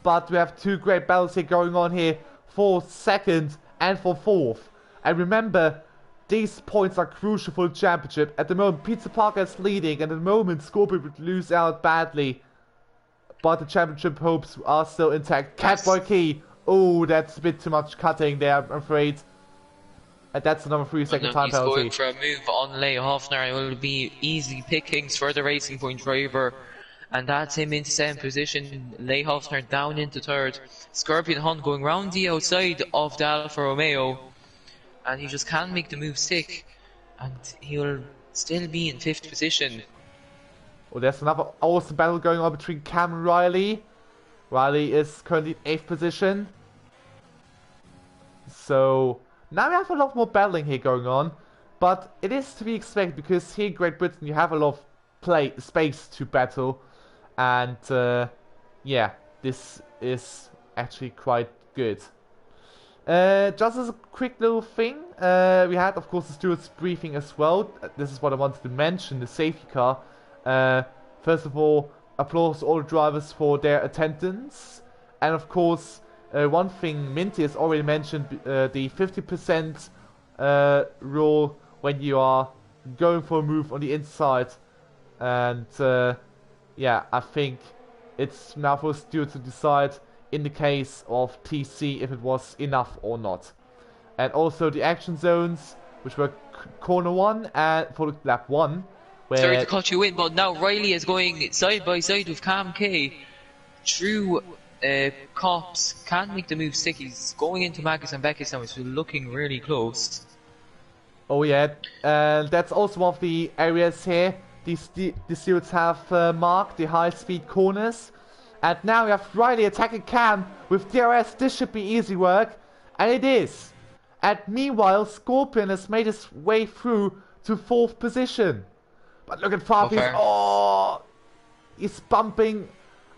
But we have two great battles here going on here for second and for fourth. And remember, these points are crucial for the championship. At the moment, Pizza Parker is leading, and at the moment, Scorpion would lose out badly. But the championship hopes are still intact. Catboy Key. Oh, that's a bit too much cutting there, I'm afraid. And that's another 3-second time penalty. He's going for a move on Leigh Hofner. It will be easy pickings for the Racing Point driver. And that's him into 7th position. Leigh Hofner down into 3rd. Scorpion Hunt going round the outside of the Alfa Romeo. And he just can't make the move stick. And he will still be in 5th position. Well, there's another awesome battle going on between Cam and Riley. Riley is currently in 8th position. So now we have a lot more battling here going on, but it is to be expected because here in Great Britain you have a lot of space to battle, and yeah, this is actually quite good. Just as a quick little thing, we had of course the stewards briefing as well. This is what I wanted to mention, the safety car. First of all, applause to all the drivers for their attendance, and of course one thing Minty has already mentioned, the 50% rule when you are going for a move on the inside. And yeah, I think it's now for the stewards to decide in the case of TC if it was enough or not. And also the action zones, which were corner 1 and for lap 1. Sorry to cut you in, but now Riley is going side by side with Cam K through Cops. Can't make the move stick. He's going into Magus and Beckett now. It's looking really close. Oh yeah, and that's also one of the areas here. The stewards have marked the high-speed corners. And now we have Riley attacking Cam with DRS. This should be easy work. And it is. And meanwhile, Scorpion has made his way through to 4th position. But look at Farf, he's bumping.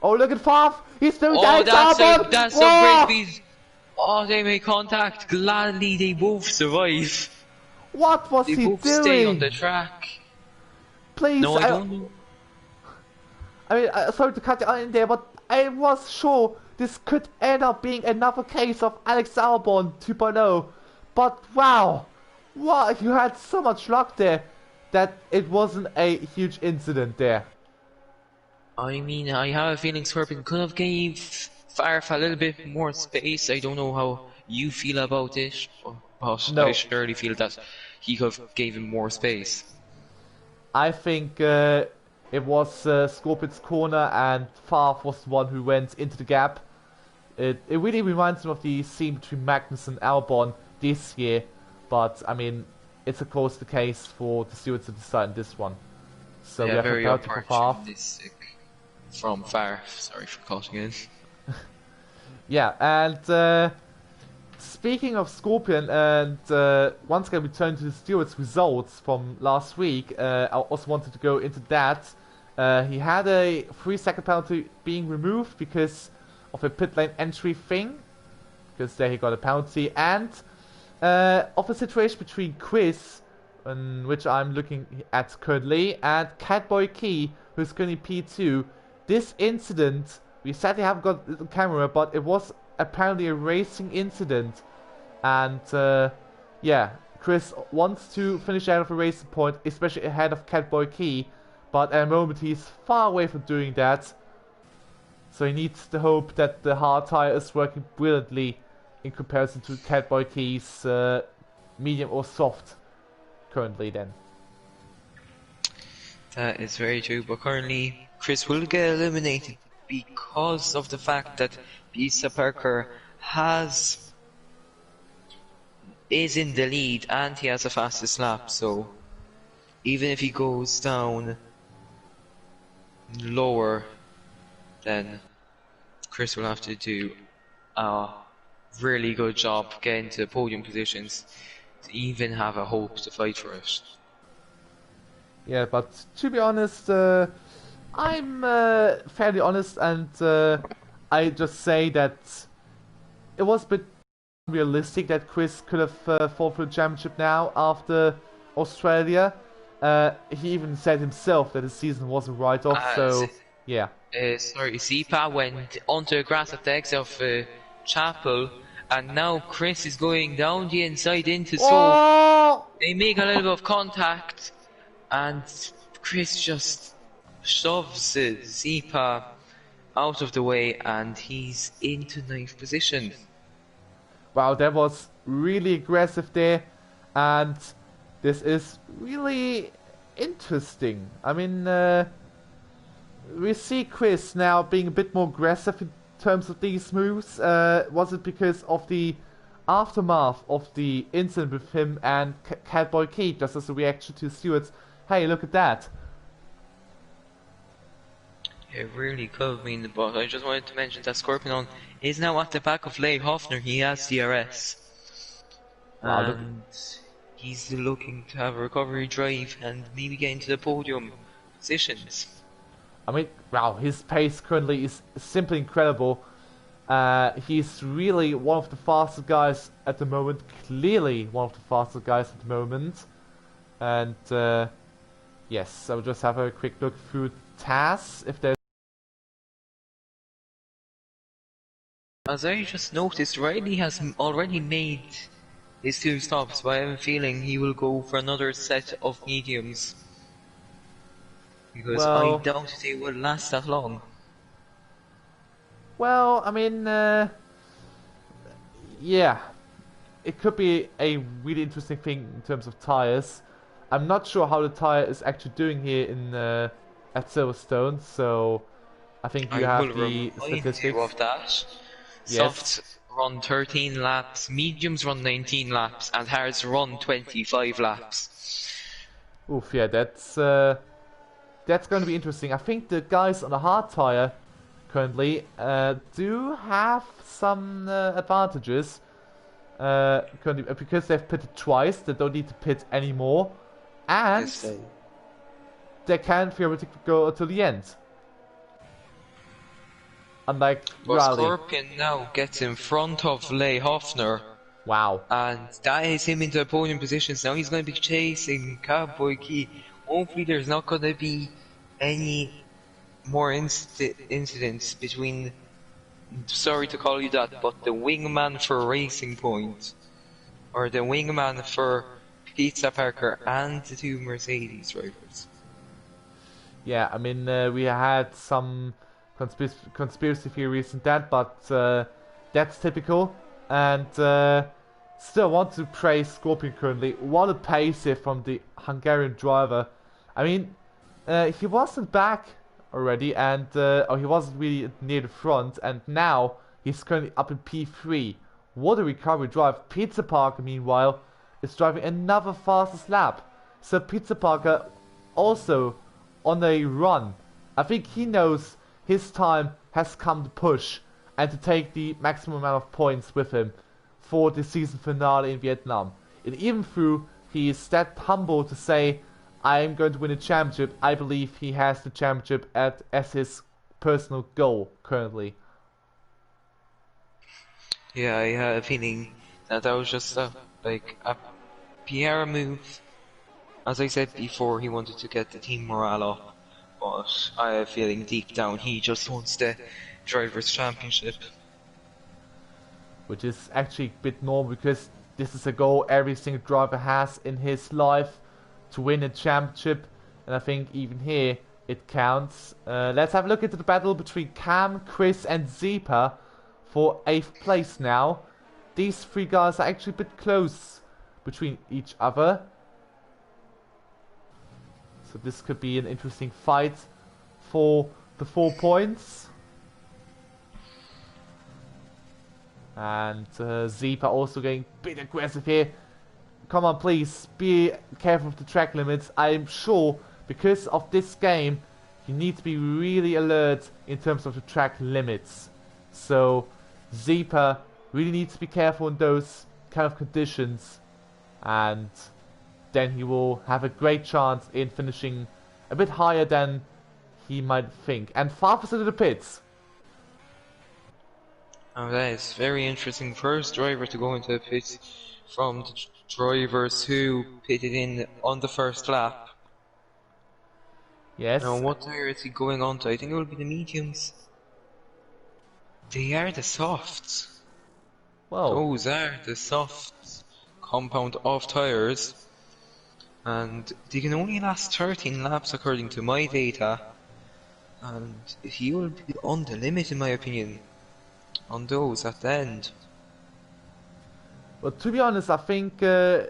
Oh, look at Farf, he's doing that. That's some great speed. Oh, they make contact. Gladly they both survive. What was he doing? They both stay on the track. Please, no, I don't know. I mean, sorry to cut you in there, but I was sure this could end up being another case of Alex Albon 2.0. But wow, you had so much luck there that it wasn't a huge incident there. I mean, I have a feeling Scorpion could have gave Farf a little bit more space. I don't know how you feel about it, but No. I surely feel that he could have gave him more space. I think it was Scorpion's corner, and Farf was the one who went into the gap. It really reminds me of the scene between Magnus and Albon this year, but I mean, it's of course the case for the stewards to decide in this one. So yeah, we have very a penalty for Farf. From Farf, sorry for cutting in. Yeah, and speaking of Scorpion, and once again we turn to the stewards' results from last week. I also wanted to go into that. He had a 3-second penalty being removed because of a pit lane entry thing, because there he got a penalty, and of a situation between Chris, which I'm looking at currently, and Catboy Key, who's currently P2. This incident, we sadly haven't got the camera, but it was apparently a racing incident, and yeah, Chris wants to finish out of a racing point, especially ahead of Catboy Key, but at the moment he's far away from doing that, so he needs to hope that the hard tire is working brilliantly in comparison to Catboy Key's medium or soft currently then. That is very true, but currently Chris will get eliminated because of the fact that Pisa Parker is in the lead and he has the fastest lap, so even if he goes down lower, then Chris will have to do a really good job getting to podium positions to even have a hope to fight for it. Yeah, but to be honest, I'm fairly honest, and I just say that it was a bit realistic that Chris could have fought for the championship now after Australia. He even said himself that his season wasn't right off, so yeah. Sorry, Zipa went onto the grass at the exit of Chapel, and now Chris is going down the inside into so they make a little bit of contact, and Chris just shoves Zipa out of the way, and he's into 9th position. Wow, that was really aggressive there, and this is really interesting. I mean, we see Chris now being a bit more aggressive in terms of these moves. Was it because of the aftermath of the incident with him and Catboy Key, just as a reaction to stewards? Hey, look at that. It really could mean, but I just wanted to mention that Scorpion is now at the back of Leigh Hoffner. He has DRS. Wow, and he's looking to have a recovery drive and maybe get into the podium positions. I mean, wow, his pace currently is simply incredible. He's really one of the fastest guys at the moment, clearly one of the fastest guys at the moment. And yes, I'll just have a quick look through tasks if there's. As I just noticed, Riley has already made his 2 stops, but I have a feeling he will go for another set of mediums. Because I doubt they will last that long. Well, I mean, yeah, it could be a really interesting thing in terms of tires. I'm not sure how the tire is actually doing here in at Silverstone, so I think you have the statistics. You of that. Yes. Softs run 13 laps, mediums run 19 laps, and hards run 25 laps. Oof, yeah, that's going to be interesting. I think the guys on the hard tire currently do have some advantages currently, because they've pitted twice. They don't need to pit anymore, and Yes, they can theoretically go to the end. Unlike Raleigh. Scorpion now gets in front of Leigh Hoffner. Wow. And that is him into the podium positions. Now he's going to be chasing Cowboy Key. Hopefully there's not going to be any more incidents between sorry to call you that, but the wingman for Racing Point, or the wingman for Pizza Parker and the two Mercedes drivers. Yeah, I mean, we had some conspiracy theories and that, but that's typical. And still want to praise Scorpion currently. What a pace here from the Hungarian driver. I mean, he wasn't back already, and or he wasn't really near the front, and now he's currently up in P3. What a recovery drive. Pizza Parker, meanwhile, is driving another fastest lap. So Pizza Parker also on a run. I think he knows his time has come to push and to take the maximum amount of points with him for the season finale in Vietnam. And even though he is that humble to say, I am going to win a championship, I believe he has the championship as his personal goal currently. Yeah, I had a feeling that was just a PR move. As I said before, he wanted to get the team morale up, but I have a feeling deep down he just wants the Drivers' Championship. Which is actually a bit normal because this is a goal every single driver has in his life, to win a championship, and I think even here it counts. Let's have a look into the battle between Cam, Chris and Zeepa for 8th place now. These three guys are actually a bit close between each other. So this could be an interesting fight for the 4 points. And Zeepa also getting a bit aggressive here. Come on, please, be careful of the track limits. I'm sure, because of this game, you need to be really alert in terms of the track limits. So, Zeepa really needs to be careful in those kind of conditions. And then he will have a great chance in finishing a bit higher than he might think. And 5% of the pits. Oh, that is very interesting. First driver to go into the pits from the drivers who pitted in on the first lap. Yes. Now, what tire is he going on to? I think it will be the mediums. They are the softs. Whoa. Those are the soft compound of tires. And they can only last 13 laps according to my data. And he will be on the limit, in my opinion, on those at the end. Well, to be honest, I think the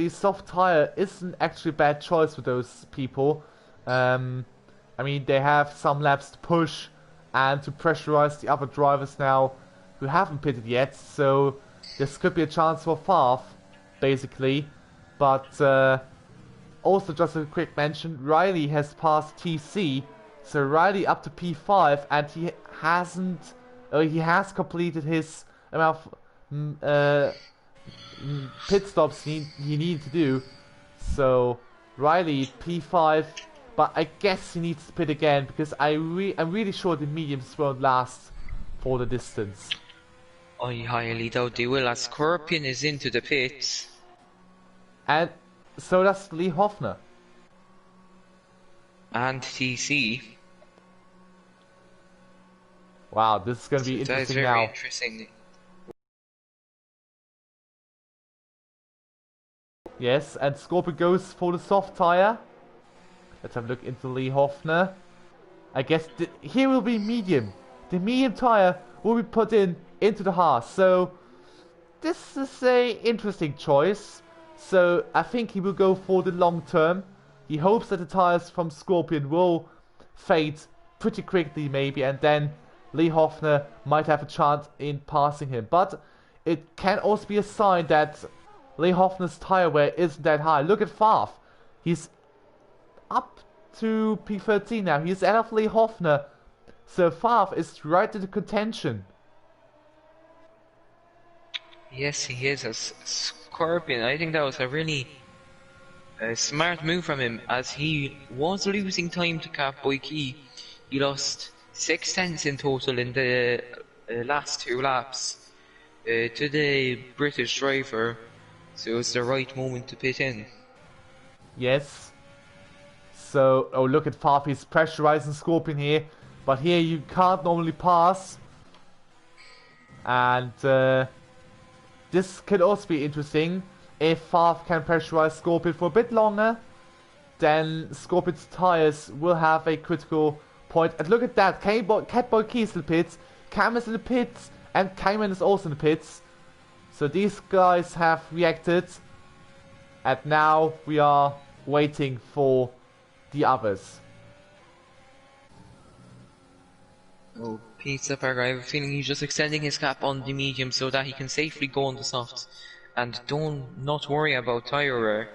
soft tire isn't actually a bad choice for those people. I mean, they have some laps to push and to pressurize the other drivers now who haven't pitted yet. So this could be a chance for Favre, basically. But also, just a quick mention, Riley has passed TC. So Riley up to P5, and he has completed his amount of pit stops he needed to do. So Riley P5, but I guess he needs to pit again because I'm really sure the mediums won't last for the distance. I highly doubt they will, as Scorpion is into the pits. And so does Lee Hoffner. And TC. Wow, this is going to be That is interesting very now. interesting. Yes, and Scorpion goes for the soft tire. Let's have a look into Lee Hoffner. I guess here will be medium. The medium tire will be put into the Haas. So this is a interesting choice. So I think he will go for the long term. He hopes that the tires from Scorpion will fade pretty quickly maybe, and then Lee Hoffner might have a chance in passing him. But it can also be a sign that Lee Hoffner's tire wear isn't that high. Look at Favre. He's up to P13 now. He's ahead of Lee Hoffner. So Favre is right in the contention. Yes, he is a Scorpion. I think that was a really smart move from him, as he was losing time to Cap Boyki. He lost 6 tenths in total in the last 2 laps to the British driver. So it was the right moment to pit in. Yes. So, oh, look at Favre. He's pressurizing Scorpion here. But here you can't normally pass. And this could also be interesting. If Favre can pressurize Scorpion for a bit longer, then Scorpion's tires will have a critical point. And look at that, Catboy Key is in the pits, Cam is in the pits, and Cayman is also in the pits. So these guys have reacted, and now we are waiting for the others. Oh, Pizza Burger, I have a feeling he's just extending his gap on the medium so that he can safely go on the soft. And not worry about tyre wear.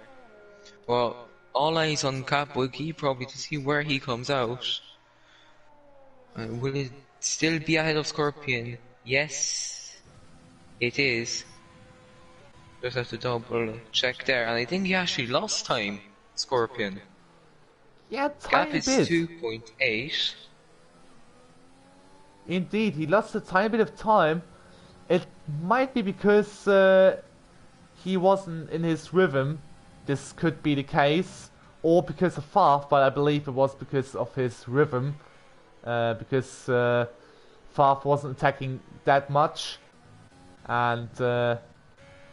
Well, all eyes on Catboy Key probably to see where he comes out. Will it still be ahead of Scorpion? Yes, it is. Just have to double check there, and I think he actually lost time, Scorpion. Yeah, Gap tiny is bit. 2.8. Indeed, he lost a tiny bit of time. It might be because he wasn't in his rhythm. This could be the case. Or because of Favre, but I believe it was because of his rhythm. Because Favre wasn't attacking that much. And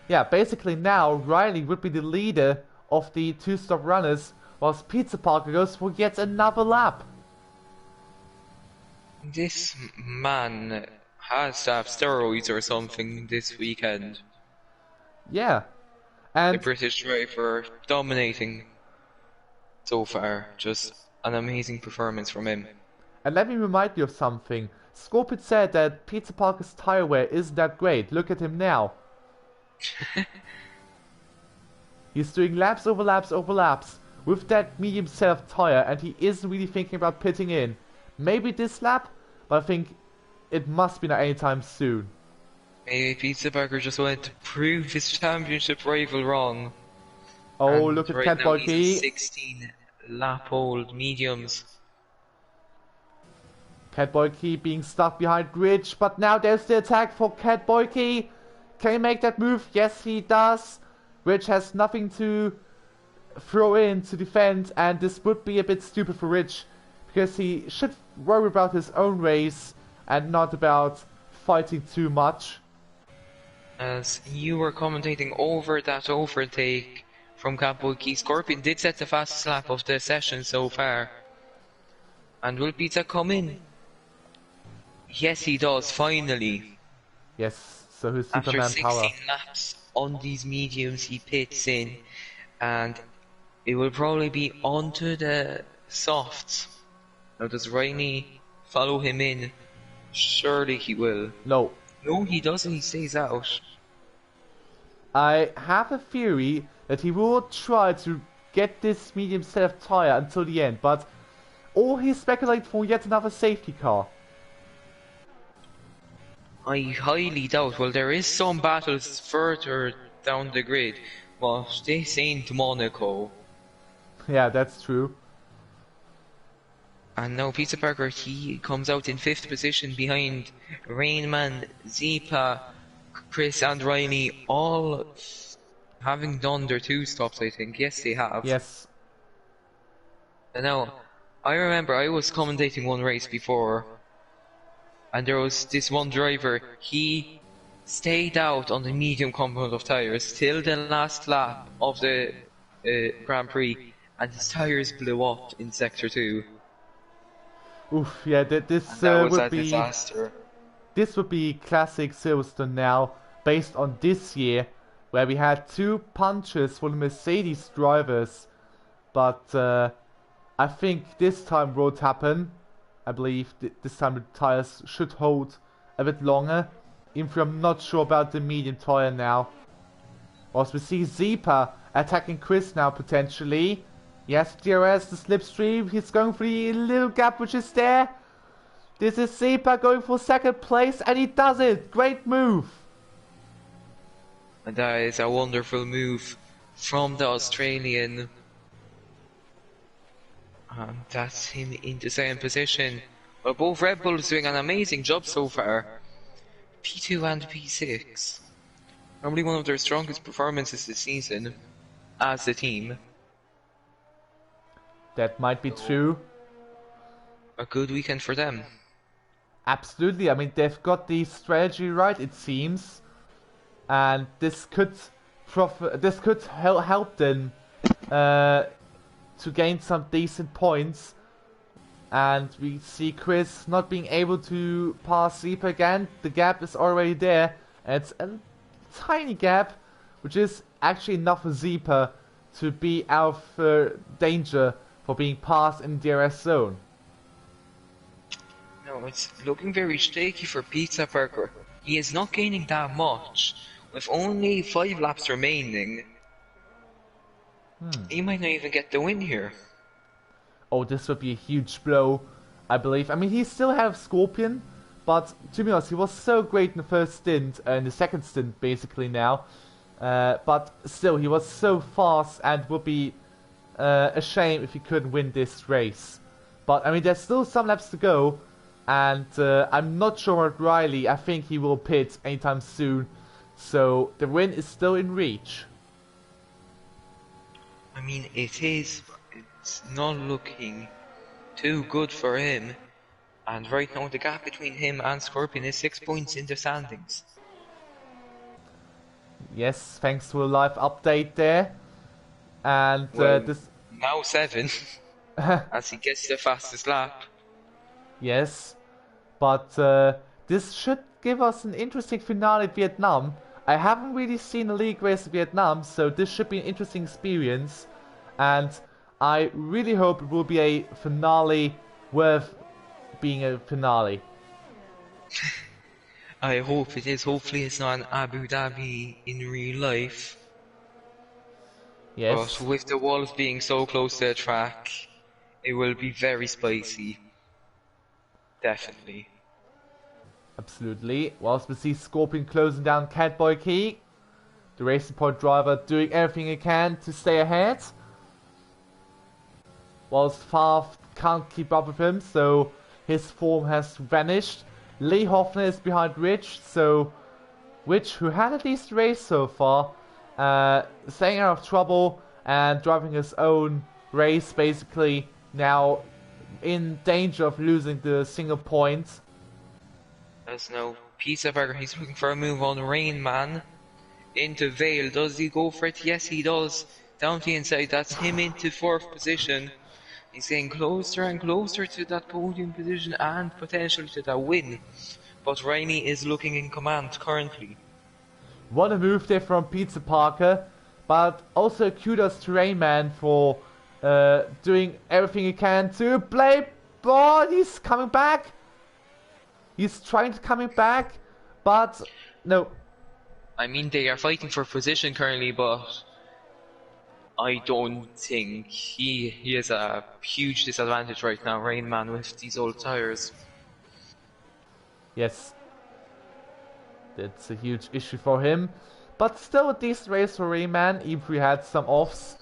yeah, basically now Riley would be the leader of the two-stop runners, whilst Pizza Parker goes for yet another lap. This man has to have steroids or something this weekend. Yeah. The And British driver dominating so far. Just an amazing performance from him. And let me remind you of something. Scorpion said that Pizza Parker's tire wear isn't that great. Look at him now. He's doing laps over laps over laps with that medium setup tire, and he isn't really thinking about pitting in. Maybe this lap, but I think it must be not anytime soon. Maybe Pizza Burger just wanted to prove his championship rival wrong. Oh, And look at right Cat now Boy he's Key. at 16 lap old mediums. Catboy Key being stuck behind Rich, but now there's the attack for Catboy Key. Can he make that move? Yes, he does. Rich has nothing to throw in to defend, and this would be a bit stupid for Rich, because he should worry about his own race and not about fighting too much. As you were commentating over that overtake from Catboy Key, Scorpion did set the fastest lap of the session so far. And will Pizza come in? Yes, he does, finally. Yes, so his After Superman 16 power. laps on these mediums, he pits in. And it will probably be onto the softs. Now, does Riley follow him in? Surely he will. No. No, he doesn't, he stays out. I have a theory that he will try to get this medium setup tire until the end, but or he speculates for yet another safety car. I highly doubt. Well, there is some battles further down the grid, but this ain't Monaco. Yeah, that's true. And now Pizza Parker, he comes out in 5th position behind Rainman, Zipa, Chris and Riley, all having done their 2 stops, I think. Yes, they have. Yes. And now, I remember I was commentating one race before, and there was this one driver, he stayed out on the medium component of tyres till the last lap of the Grand Prix, and his tyres blew up in Sector 2. Oof, yeah, this That was a would be disaster. this would be classic Silverstone now, based on this year, where we had 2 punches for the Mercedes drivers, but I think this time won't happen. I believe this time the tires should hold a bit longer, even if I'm not sure about the medium tire now. Also, we see Zipa attacking Chris now potentially. Yes, DRS, the slipstream, he's going for the little gap which is there. This is Zipa going for 2nd place, and he does it! Great move! And that is a wonderful move from the Australian. And that's him in the 2nd position. Well, both Red Bulls doing an amazing job so far. P2 and P6. Probably one of their strongest performances this season as a team. That might be true. A good weekend for them. Absolutely. I mean, they've got the strategy right, it seems, and this could help them to gain some decent points. And we see Chris not being able to pass Zeep again. The gap is already there. And it's a tiny gap, which is actually enough for Zeeper to be out of danger for being passed in the DRS zone. No, it's looking very shaky for Pizza Burger. He is not gaining that much. With only 5 laps remaining, he might not even get the win here. Oh, this would be a huge blow, I believe. I mean, he still has Scorpion, but to be honest, he was so great in the first stint, in the second stint basically now. But still, he was so fast and would be a shame if he couldn't win this race. But I mean, there's still some laps to go, and I'm not sure about Riley. I think he will pit anytime soon, so the win is still in reach. I mean, it's not looking too good for him, and right now the gap between him and Scorpion is 6 points in the standings. Yes, thanks to a live update there. And Well, this... now 7, as he gets the fastest lap. Yes, but this should give us an interesting finale at Vietnam. I haven't really seen a league race in Vietnam, so this should be an interesting experience. And I really hope it will be a finale worth being a finale. I hope it is. Hopefully it's not an Abu Dhabi in real life. Yes. But with the walls being so close to the track, it will be very spicy. Definitely. Absolutely. Whilst we see Scorpion closing down Catboy Key, the Racing Point driver doing everything he can to stay ahead. Whilst Favre can't keep up with him, so his form has vanished. Lee Hoffner is behind Rich, so Rich, who had at least race so far, staying out of trouble and driving his own race, basically now in danger of losing the single point. There's no Pizza Burger. He's looking for a move on Rain Man into Vale. Does he go for it? Yes, he does. Down the inside, that's him into 4th position. He's getting closer and closer to that podium position and potentially to that win. But Rainey is looking in command currently. What a move there from Pizza Parker, but also kudos to Rainman for doing everything he can to play. Oh, he's coming back. He's trying to coming back, but no. I mean, they are fighting for position currently, but I don't think he has a huge disadvantage right now, Rain Man, with these old tires. Yes. That's a huge issue for him. But still a decent race for Rayman, even if we had some offs.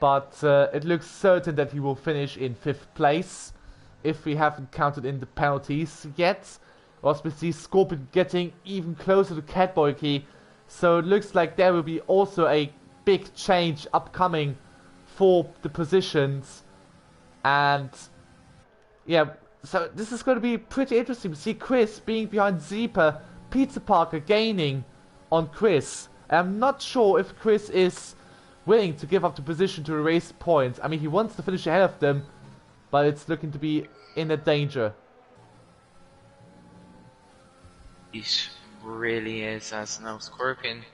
But it looks certain that he will finish in 5th place, if we haven't counted in the penalties yet. Whilst we see Scorpion getting even closer to Catboy Key. So it looks like there will be also a big change upcoming for the positions. And yeah, so this is going to be pretty interesting. We see Chris being behind Zeeper, Pizza Parker gaining on Chris. I'm not sure if Chris is willing to give up the position to erase points. I mean, he wants to finish ahead of them, but it's looking to be in a danger. It really is, as now Scorpion.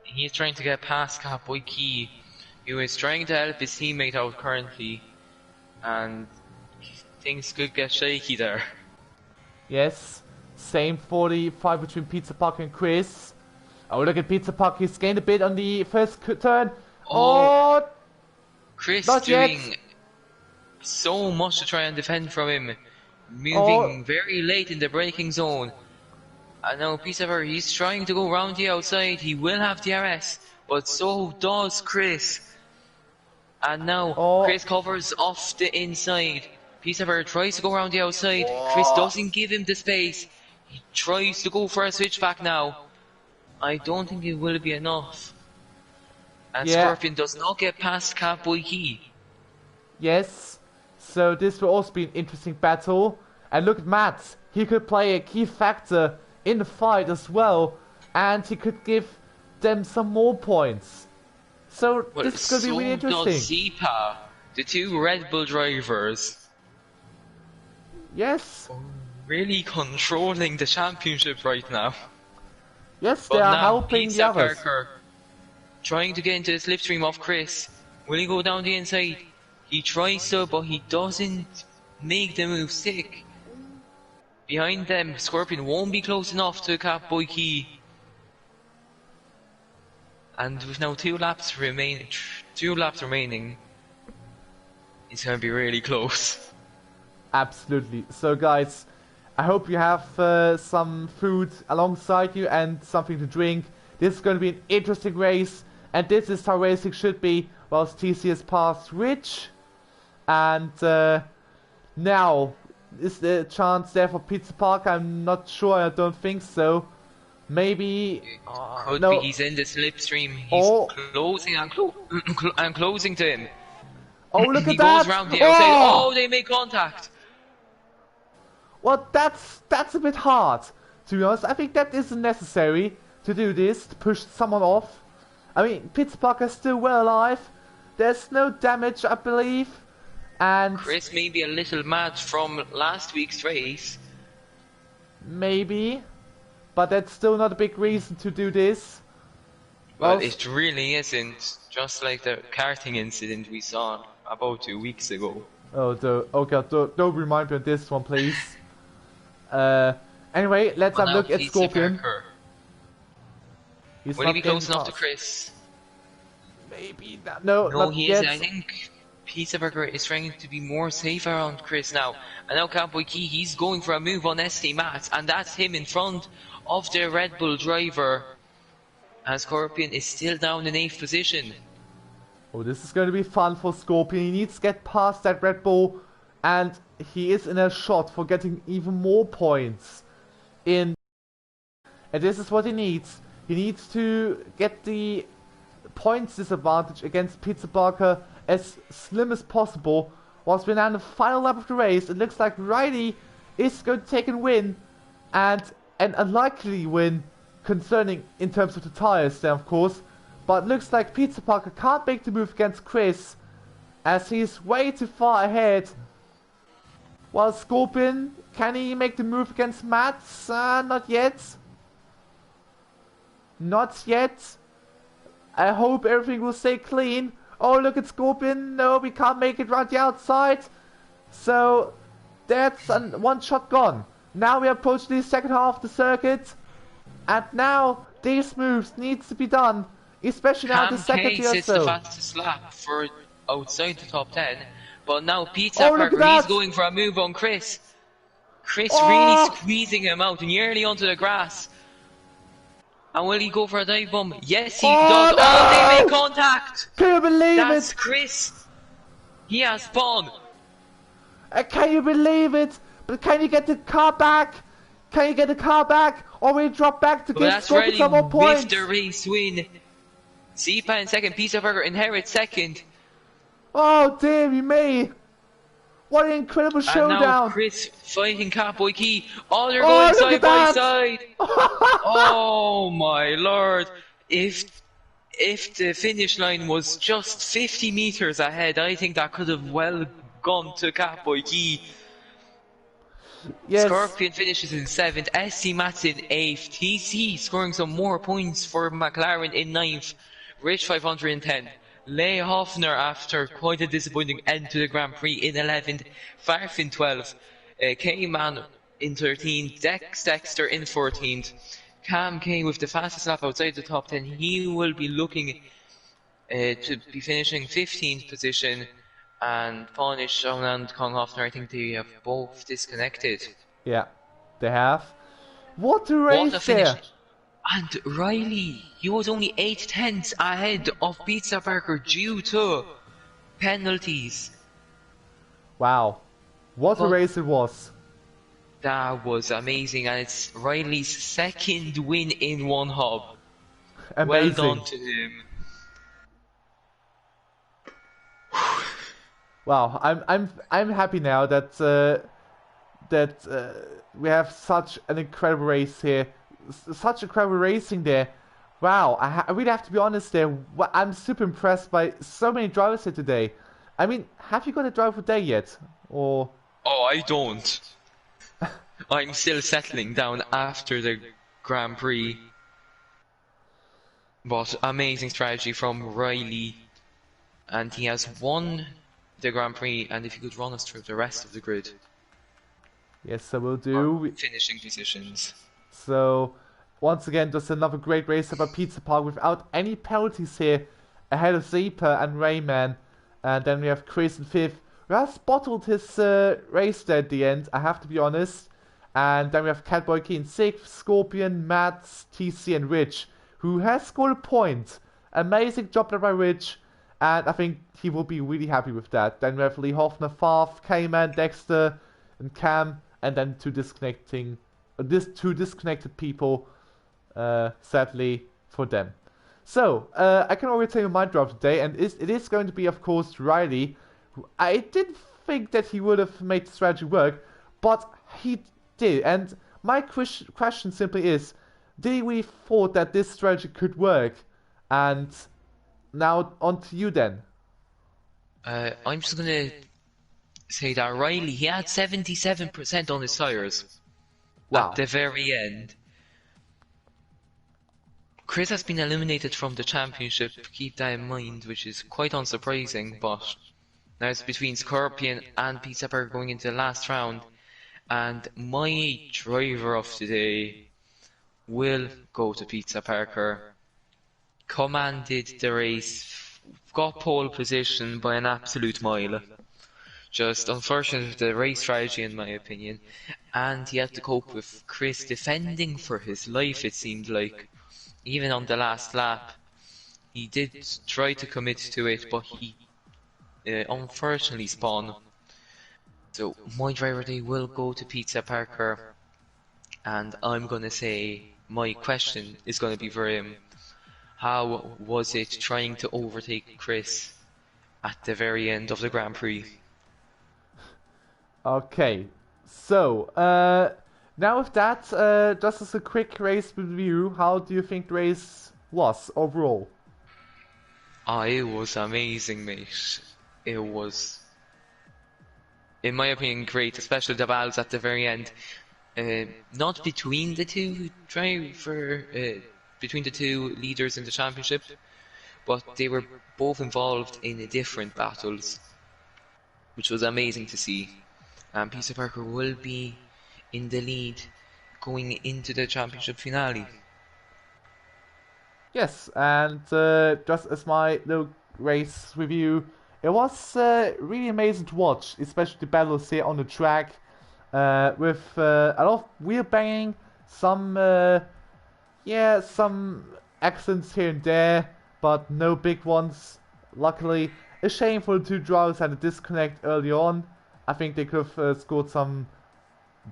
He's trying to get past Catboy Key, who is trying to help his teammate out currently, and things could get shaky there. Yes, same 45 between Pizza Parker and Chris. Oh, look at Pizza Parker, he's gained a bit on the first turn. Oh, Chris not doing yet. So much to try and defend from him, moving very late in the braking zone. And now Peaceover, he's trying to go round the outside. He will have DRS, but so does Chris. And now Chris covers off the inside. Peaceover tries to go around the outside. Chris doesn't give him the space. He tries to go for a switchback now. I don't think it will be enough. And Scorpion does not get past Catboy Key. Yes, so this will also be an interesting battle. And look at Matt. He could play a key factor in the fight as well. And he could give them some more points. So Well, this is going to be so really does interesting. Zipa, the two Red Bull drivers. Yes. Really controlling the championship right now. Yes, they But are now, helping the Pizza others. Parker trying to get into the slipstream of Chris. Will he go down the inside? He tries to, but he doesn't make the move stick. Behind them, Scorpion won't be close enough to Catboy Key. And with now 2 laps remaining, it's going to be really close. Absolutely. So guys, I hope you have some food alongside you and something to drink. This is going to be an interesting race, and this is how racing should be whilst TCS passed Rich. And now, is there a chance there for Pizza Park? I'm not sure, I don't think so. Maybe... Could no. be he's in the slipstream, he's closing and closing to him. Oh, look He at that! goes round the outside, oh, they make contact! Well, that's a bit hard, to be honest. I think that isn't necessary to do this, to push someone off. I mean, Pizza Park is still well alive. There's no damage, I believe. And Chris may be a little mad from last week's race. maybe, but that's still not a big reason to do this. Well, it really isn't. Just like the karting incident we saw about 2 weeks ago. Oh god, don't remind me of this one, please. Anyway, let's have a look at Scorpion. He's Will not he be close getting enough to past. Chris? Maybe not. No, No, not he yet. is. I think Pizza Burger is trying to be more safe around Chris now. And now Cowboy Key, he's going for a move on ST Mats, and that's him in front of the Red Bull driver. And Scorpion is still down in 8th position. Oh, this is going to be fun for Scorpion. He needs to get past that Red Bull, and he is in a shot for getting even more points. And this is what he needs. He needs to get the points disadvantage against Pizza Barker as slim as possible. Whilst we're now in the final lap of the race, it looks like Riley is going to take a win, and an unlikely win concerning in terms of the tires then, of course. But looks like Pizza Parker can't make the move against Chris, as he's way too far ahead. While Scorpion, can he make the move against Mats? Not yet. Not yet. I hope everything will stay clean. Oh, look at Scorpion. No, we can't make it right the outside. So, that's one shot gone. Now we approach the second half of the circuit. And now, these moves needs to be done. Especially now the second Case tier is so. the fastest lap for outside the top 10. But now Pizza Oh, look at Parker, that. he's going for a move on Chris. Chris Oh. really squeezing him out nearly onto the grass. And will he go for a dive bomb? Yes, he does. no. Oh, they make contact. Can you believe That's it? Chris. He has spawn. Can you believe it? But can you get the car back? Can you get the car back? Or will you drop back to But give that's Scorpion really some more with points? the race win. Zipa in second, Pizza Burger inherits second. Oh, dear me. What an incredible And now showdown. Chris fighting Catboy Key. Oh, they're Oh, going look side at by that. side. Oh my lord. If the finish line was just 50 meters ahead, I think that could have well gone to Catboy Key. Yes. Scorpion finishes in 7th, SC Mats in 8th, TC scoring some more points for McLaren in 9th, Rich 510, Leigh Hoffner after quite a disappointing end to the Grand Prix in 11th, Farf in 12th, K-Man in 13th, Dex Dexter in 14th, Cam K with the fastest lap outside the top 10, he will be looking to be finishing 15th position, and Ponish and Kong Hoffner, I think they have both disconnected. Yeah, they have. What a What race a finish. there. And Riley, he was only 8 tenths ahead of Pizza Burger due to penalties. Wow. What a But- race it was. That was amazing, and it's Riley's second win in one hub. Amazing. Well done to him. Wow, I'm happy now that that we have such an incredible race here, such incredible racing there. Wow, I really have to be honest there. I'm super impressed by so many drivers here today. I mean, have you got a driver of the day yet? Or Oh, I don't. I'm still settling down after the Grand Prix. But amazing strategy from Riley. And he has won the Grand Prix, and if you could run us through the rest of the grid. yes, I will do. Finishing positions. So, once again, just another great race up at Pizza Park without any penalties here. Ahead of Zeepa and Rayman. And then we have Chris in 5th, who has bottled his race there at the end, I have to be honest. And then we have Catboy Key in 6th, Scorpion, Mats, TC and Rich, who has scored a point. Amazing job there by Rich. And I think he will be really happy with that. Then we have Lee Hoffner, Farf, K-Man, Dexter, and Cam. And then two disconnected people, sadly, for them. So, I can already tell you my draft today, and it is going to be, of course, Riley. I didn't think that he would have made the strategy work, but he did. And my question simply is, did we thought that this strategy could work? And now on to you then. I'm just gonna say that Riley, he had 77% on his tires. Wow. At the very end. Chris has been eliminated from the championship, keep that in mind, which is quite unsurprising, but now it's between Scorpion and Pizza Parker going into the last round, and my driver of today will go to Pizza Parker. Commanded the race, got pole position by an absolute mile. Just unfortunate the race strategy in my opinion, and he had to cope with Chris defending for his life, it seemed like. Even on the last lap, he did try to commit to it, but he unfortunately spun. So my driver day will go to Pizza Parker, and I'm gonna say my question is gonna be for him. How was it trying to overtake Chris at the very end of the Grand Prix? Okay, so now with that, just as a quick race review, how do you think the race was overall? It was amazing, mate. It was, in my opinion, great, especially the battles at the very end. Not between the two between the two leaders in the championship, but they were both involved in different battles, which was amazing to see. And Pizza Parker will be in the lead going into the championship finale. Yes, and just as my little race review, it was really amazing to watch, especially the battles here on the track, with a lot of wheel banging, some accidents here and there, but no big ones. Luckily, a shame for the two drivers had a disconnect early on. I think they could have scored some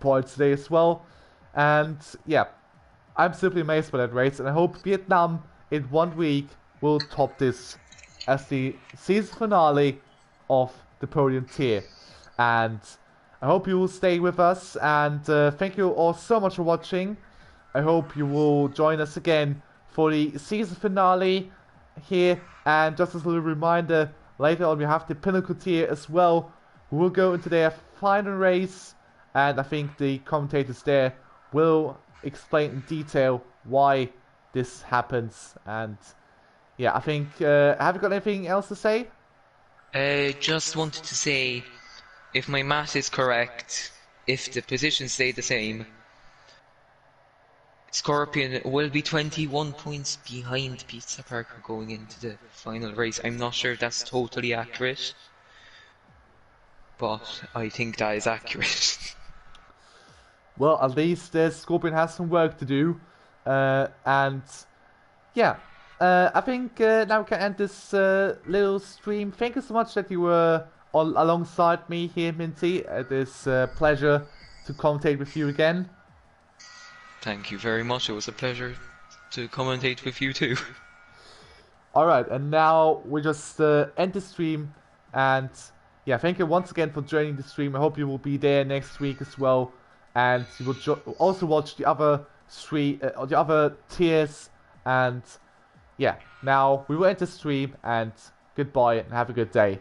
points today as well. And yeah, I'm simply amazed by that race, and I hope Vietnam in 1 week will top this as the season finale of the Podium tier. And I hope you will stay with us, and thank you all so much for watching. I hope you will join us again for the season finale here. And just as a little reminder, later on we have the Pinnacle tier as well, who will go into their final race, and I think the commentators there will explain in detail why this happens. And yeah, I think, have you got anything else to say? Just wanted to say, if my math is correct, if the positions stay the same, Scorpion will be 21 points behind Pizza Parker going into the final race. I'm not sure if that's totally accurate, but I think that is accurate. Well, at least Scorpion has some work to do. And yeah, I think now we can end this little stream. Thank you so much that you were all alongside me here, Minty. It is a pleasure to commentate with you again. Thank you very much. It was a pleasure to commentate with you too. Alright, and now we just end the stream, and yeah, thank you once again for joining the stream. I hope you will be there next week as well, and you will also watch the other the other tiers. And yeah, now we will end the stream, and goodbye and have a good day.